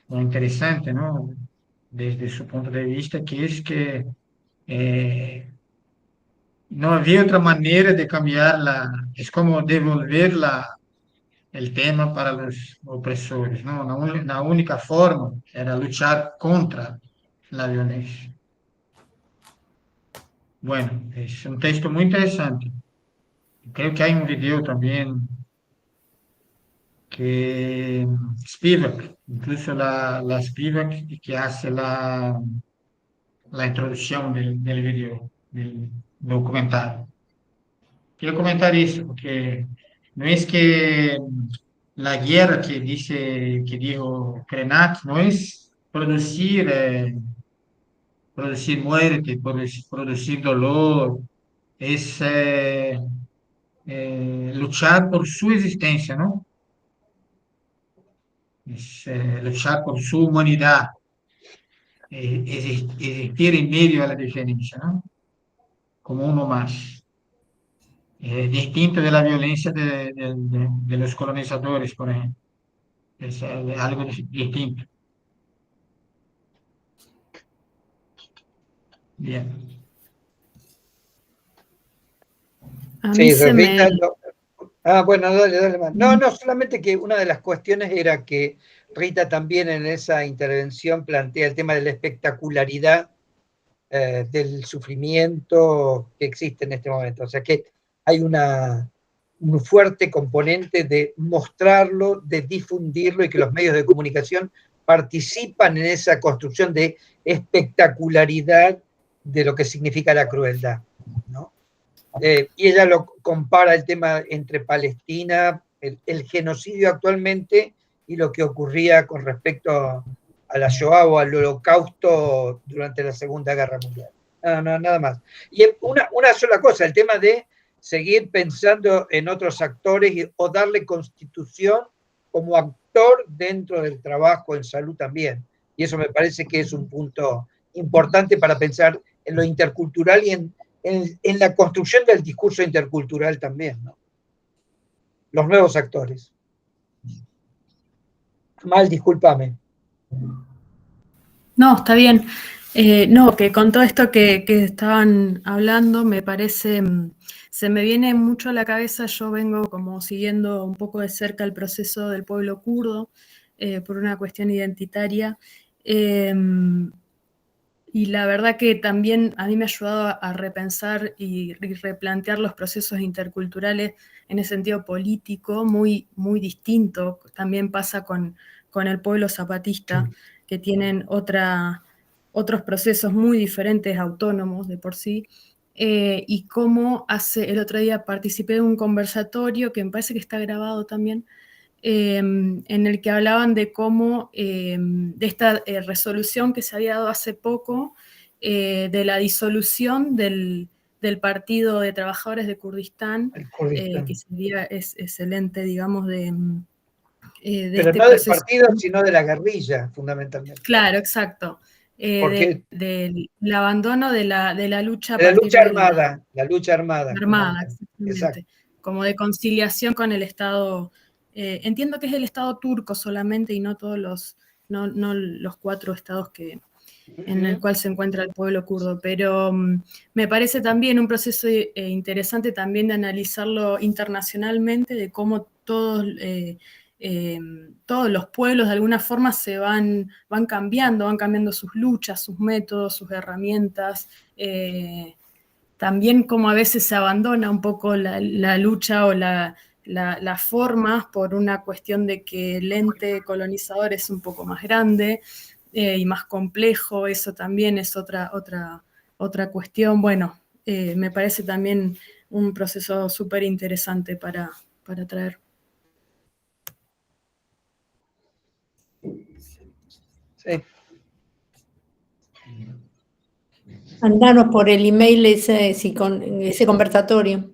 interesante, ¿no? Desde su punto de vista, que es que no había otra manera de cambiarla, es como devolver el tema para los opresores, ¿no? La única forma era luchar contra la violencia. Bueno, es un texto muy interesante. Creo que hay un video también que Spivak, incluso la Spivak que hace la introducción del video, del documental. Quiero comentar eso, porque no es que la guerra que dijo Krenak, no es producir muerte, producir dolor, es luchar por su existencia, ¿no? Es luchar por su humanidad, existir en medio de la diferencia, ¿no? Como uno más. Distinto de la violencia de los colonizadores, por ejemplo. Es algo distinto. Bien. A Sí, mí se Rita, me... bueno, dale más. No, solamente que una de las cuestiones era que Rita también en esa intervención plantea el tema de la espectacularidad del sufrimiento que existe en este momento. O sea que hay un fuerte componente de mostrarlo, de difundirlo y que los medios de comunicación participan en esa construcción de espectacularidad de lo que significa la crueldad, ¿no? Y ella lo compara el tema entre Palestina, el genocidio actualmente y lo que ocurría con respecto a la Shoah o al Holocausto durante la Segunda Guerra Mundial. Nada más. Y una sola cosa, el tema de seguir pensando en otros actores o darle constitución como actor dentro del trabajo en salud también. Y eso me parece que es un punto importante para pensar en lo intercultural y en la construcción del discurso intercultural también, ¿no? Los nuevos actores. Mal, discúlpame. No, está bien. No, que con todo esto que estaban hablando, me parece, se me viene mucho a la cabeza, yo vengo como siguiendo un poco de cerca el proceso del pueblo kurdo por una cuestión identitaria. Y la verdad que también a mí me ha ayudado a repensar y replantear los procesos interculturales en ese sentido político, muy, muy distinto. También pasa con el pueblo zapatista, que tienen otros procesos muy diferentes, autónomos de por sí. Y cómo el otro día participé de un conversatorio que me parece que está grabado también, en el que hablaban de cómo, de esta resolución que se había dado hace poco, de la disolución del Partido de Trabajadores de Kurdistán, que sería excelente, digamos, de pero este no del proceso. partido, sino de la guerrilla, fundamentalmente. Claro, exacto. Del abandono de la lucha. De la lucha armada, la lucha armada. Armada, exactamente. Como de conciliación con el Estado. Entiendo que es el Estado turco solamente y no todos no los 4 estados en el cual se encuentra el pueblo kurdo, pero me parece también un proceso interesante también de analizarlo internacionalmente, de cómo todos los pueblos de alguna forma van cambiando sus luchas, sus métodos, sus herramientas, también como a veces se abandona un poco la lucha o las formas por una cuestión de que el ente colonizador es un poco más grande y más complejo, eso también es otra cuestión. Bueno, me parece también un proceso súper interesante para traer. Sí. Mandanos por el email ese conversatorio.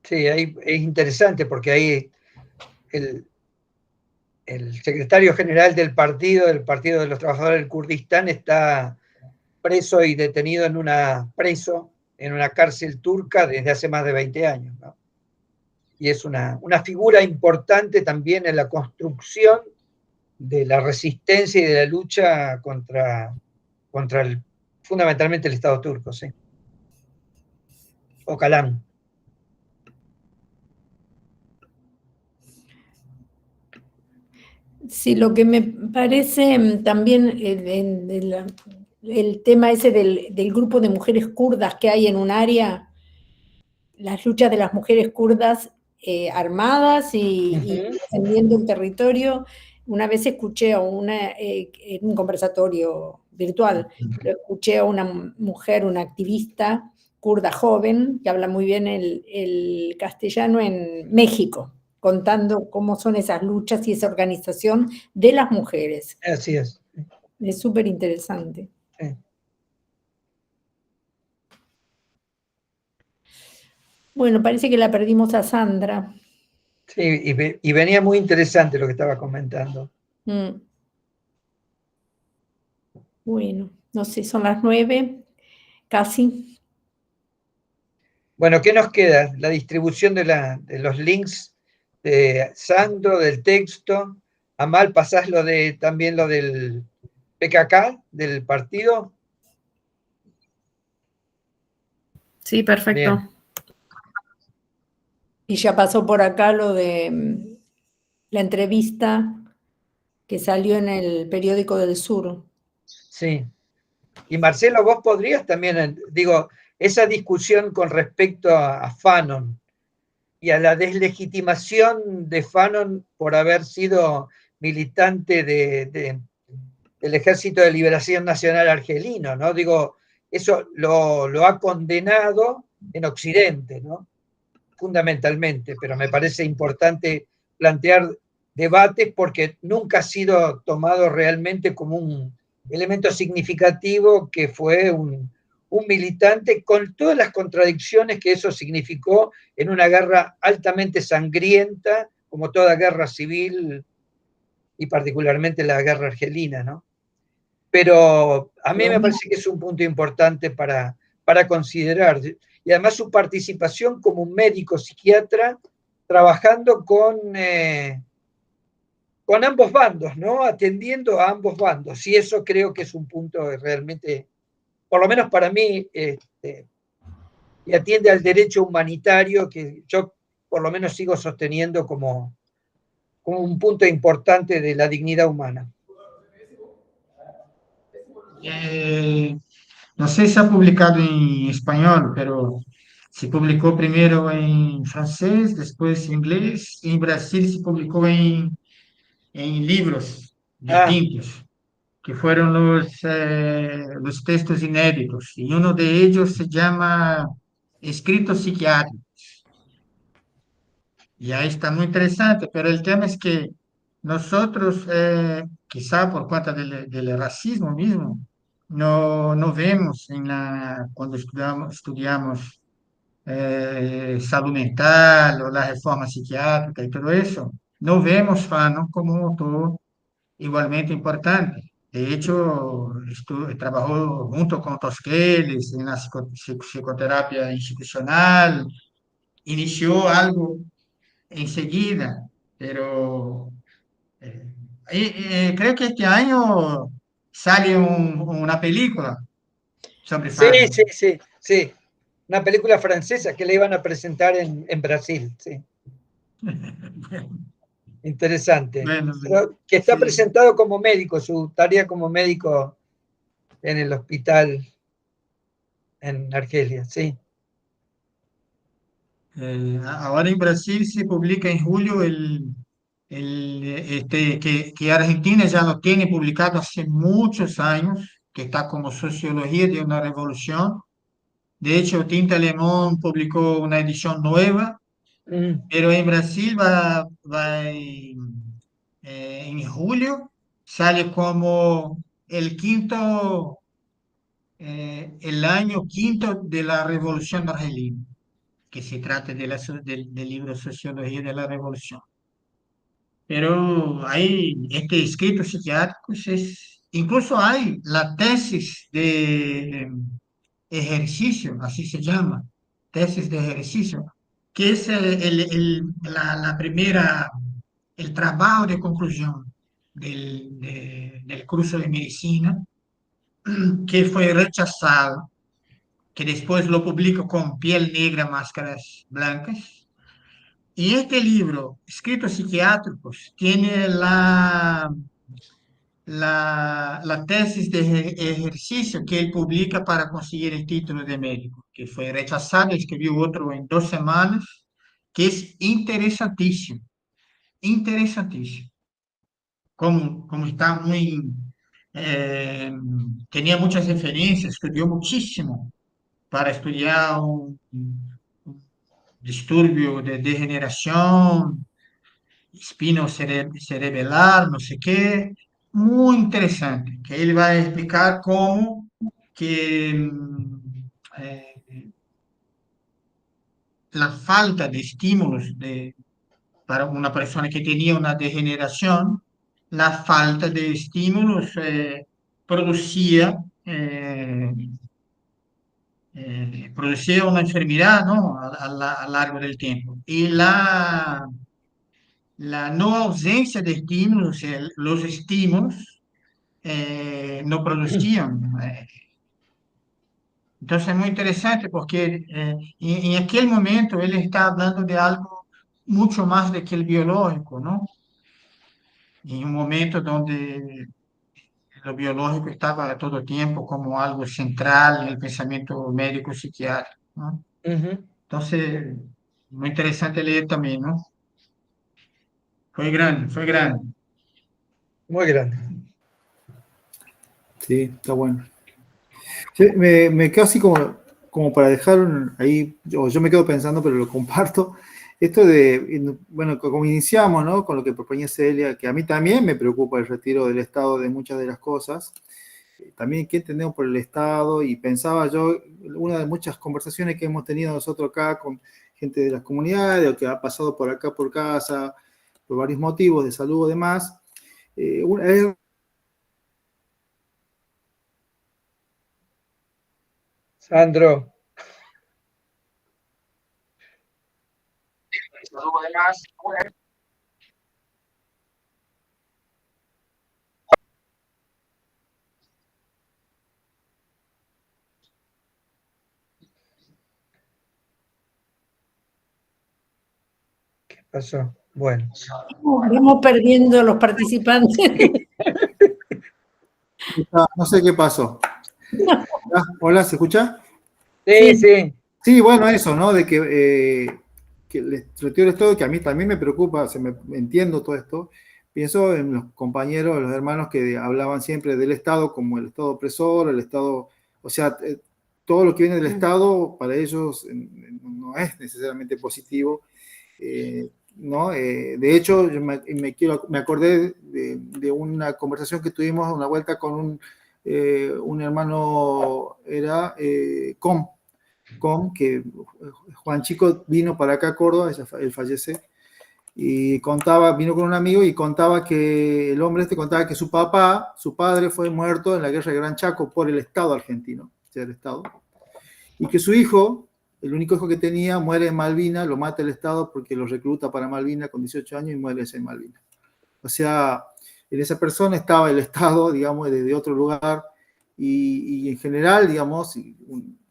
Sí, ahí es interesante porque ahí el secretario general del Partido de los Trabajadores del Kurdistán, está preso y detenido en una cárcel turca desde hace más de 20 años, ¿no? Y es una figura importante también en la construcción de la resistencia y de la lucha contra fundamentalmente el Estado turco, sí. Öcalan. Sí, lo que me parece también el tema ese del grupo de mujeres kurdas que hay en un área, las luchas de las mujeres kurdas armadas y defendiendo el territorio. Una vez escuché en un conversatorio virtual, escuché a una mujer, una activista kurda joven, que habla muy bien el castellano, en México, contando cómo son esas luchas y esa organización de las mujeres. Así es. Es súper interesante. Sí. Bueno, parece que la perdimos a Sandra. Sí, y venía muy interesante lo que estaba comentando. Bueno, no sé, son las 9, casi. Bueno, ¿qué nos queda? La distribución de los links de Sandro, del texto. Amal, ¿pasás también lo del PKK, del partido? Sí, perfecto. Bien. Y ya pasó por acá lo de la entrevista que salió en el periódico del Sur. Sí. Y Marcelo, vos podrías también, digo, esa discusión con respecto a Fanon y a la deslegitimación de Fanon por haber sido militante del Ejército de Liberación Nacional Argelino, ¿no? Digo, eso lo ha condenado en Occidente, ¿no? Fundamentalmente, pero me parece importante plantear debates porque nunca ha sido tomado realmente como un elemento significativo que fue un militante con todas las contradicciones que eso significó en una guerra altamente sangrienta, como toda guerra civil y particularmente la guerra argelina, ¿no? Pero a mí me parece que es un punto importante para considerar. Y además su participación como un médico psiquiatra trabajando con ambos bandos, ¿no? Atendiendo a ambos bandos. Y eso creo que es un punto realmente, por lo menos para mí, y atiende al derecho humanitario que yo por lo menos sigo sosteniendo como un punto importante de la dignidad humana. No sé si ha publicado en español, pero se publicó primero en francés, después en inglés, y en Brasil se publicó en libros distintos, que fueron los textos inéditos, y uno de ellos se llama Escritos Psiquiátricos. Y ahí está muy interesante, pero el tema es que nosotros, quizá por cuenta del racismo mismo, no vemos cuando estudiamos salud mental o la reforma psiquiátrica y todo eso, no vemos Fanon como un autor igualmente importante. De hecho, trabajó junto con Tosquelles en la psicoterapia institucional, inició algo enseguida, pero creo que este año sale una película sobre Sí, Fanon. sí. Una película francesa que le iban a presentar en Brasil, sí. Interesante. Bueno, pero que está sí. presentado como médico, su tarea como médico en el hospital en Argelia, sí. Ahora en Brasil se publica en julio que Argentina ya lo tiene publicado hace muchos años, que está como Sociología de una Revolución. De hecho, Tinta Alemán publicó una edición nueva, pero en Brasil en julio sale como el año quinto de la Revolución Argelina, que se trata del libro Sociología de la Revolución. Pero hay escritos psiquiátricos, incluso hay la tesis de ejercicio, así se llama, tesis de ejercicio, que es la primera, el trabajo de conclusión. del curso de medicina, que fue rechazado, que después lo publico con Piel Negra, Máscaras Blancas. Y este libro, Escritos Psiquiátricos, tiene la tesis de ejercicio que él publica para conseguir el título de médico, que fue rechazado, escribió otro en 2 semanas, que es interesantísimo, interesantísimo. Como está muy... tenía muchas referencias, estudió muchísimo para estudiar un disturbio de degeneración, espino cerebelar, no sé qué, muy interesante, que él va a explicar cómo que la falta de estímulos para una persona que tenía una degeneración, la falta de estímulos producía, producía una enfermedad, ¿no? A largo del tiempo. Y la no ausencia de estímulos, los estímulos no producían. Entonces es muy interesante porque en aquel momento él está hablando de algo mucho más de que el biológico, ¿no? En un momento donde lo biológico estaba todo el tiempo como algo central en el pensamiento médico psiquiátrico, ¿no? Entonces, muy interesante leer también, ¿no? Fue grande, fue grande. Muy grande. Sí, está bueno. Sí, me quedo así como para dejar ahí, yo me quedo pensando, pero lo comparto. Esto de, bueno, como iniciamos, ¿no? Con lo que proponía Celia, que a mí también me preocupa el retiro del Estado de muchas de las cosas. También qué entendemos por el Estado, y pensaba yo, una de muchas conversaciones que hemos tenido nosotros acá con gente de las comunidades, o que ha pasado por acá por casa, por varios motivos de salud o demás, Sandro. ¿Qué pasó? Bueno. Vamos perdiendo los participantes. No sé qué pasó. Hola, ¿se escucha? Sí, sí. Sí, bueno, eso, ¿no? De que el retiro del Estado, que a mí también me preocupa, entiendo todo esto. Pienso en los compañeros, los hermanos que hablaban siempre del Estado como el Estado opresor, el Estado, o sea, todo lo que viene del Estado para ellos no es necesariamente positivo, ¿no? De hecho, yo me acordé de una conversación que tuvimos, una vuelta con un hermano, era que Juan Chico vino para acá a Córdoba, él fallece, y vino con un amigo y contaba que el hombre contaba que su padre fue muerto en la guerra de Gran Chaco por el Estado argentino, o sea, el Estado, y que su hijo, el único hijo que tenía, muere en Malvinas, lo mata el Estado porque lo recluta para Malvinas con 18 años y muere en Malvinas. O sea, en esa persona estaba el Estado, digamos, desde otro lugar, y en general, digamos,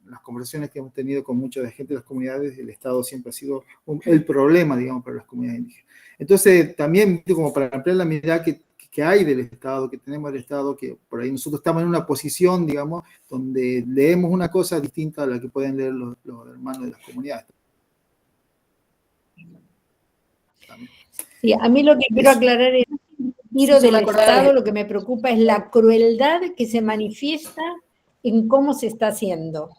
las conversaciones que hemos tenido con mucha gente de las comunidades, el Estado siempre ha sido el problema, digamos, para las comunidades indígenas. Entonces, también, como para ampliar la mirada que hay del Estado, que tenemos del Estado, que por ahí nosotros estamos en una posición, digamos, donde leemos una cosa distinta a la que pueden leer los hermanos de las comunidades. Sí, a mí lo que quiero aclarar es el retiro del Estado, lo que me preocupa es la crueldad que se manifiesta en cómo se está haciendo.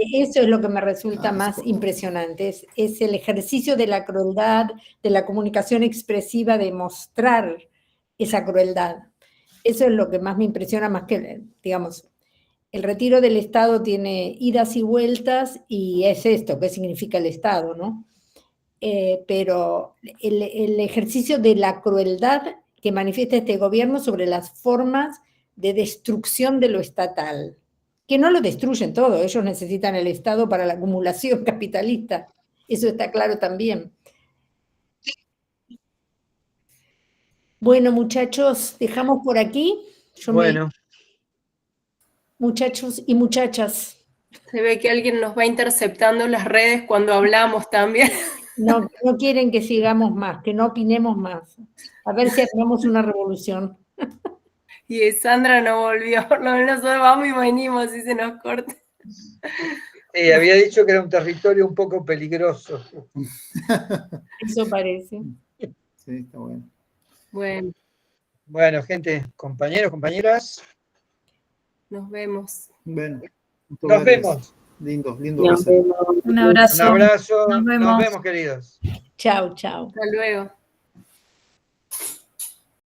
Eso es lo que me resulta más impresionante, es el ejercicio de la crueldad, de la comunicación expresiva, de mostrar esa crueldad. Eso es lo que más me impresiona, más que, digamos, el retiro del Estado tiene idas y vueltas, y es esto, ¿qué significa el Estado, no? Pero el ejercicio de la crueldad que manifiesta este gobierno sobre las formas de destrucción de lo estatal, que no lo destruyen todo, ellos necesitan el Estado para la acumulación capitalista, eso está claro también. Bueno, muchachos, dejamos por aquí. Bueno. Muchachos y muchachas. Se ve que alguien nos va interceptando en las redes cuando hablamos también. No quieren que sigamos más, que no opinemos más. A ver si hacemos una revolución. Y Sandra no volvió, por lo menos nosotros vamos y venimos y se nos corta. Había dicho que era un territorio un poco peligroso. Eso parece. Sí, está bueno. Bueno, gente, compañeros, compañeras. Nos vemos. Bueno, nos vemos. Lindo. Un abrazo. Un abrazo. Nos vemos. Nos vemos, queridos. Chao, chao. Hasta luego.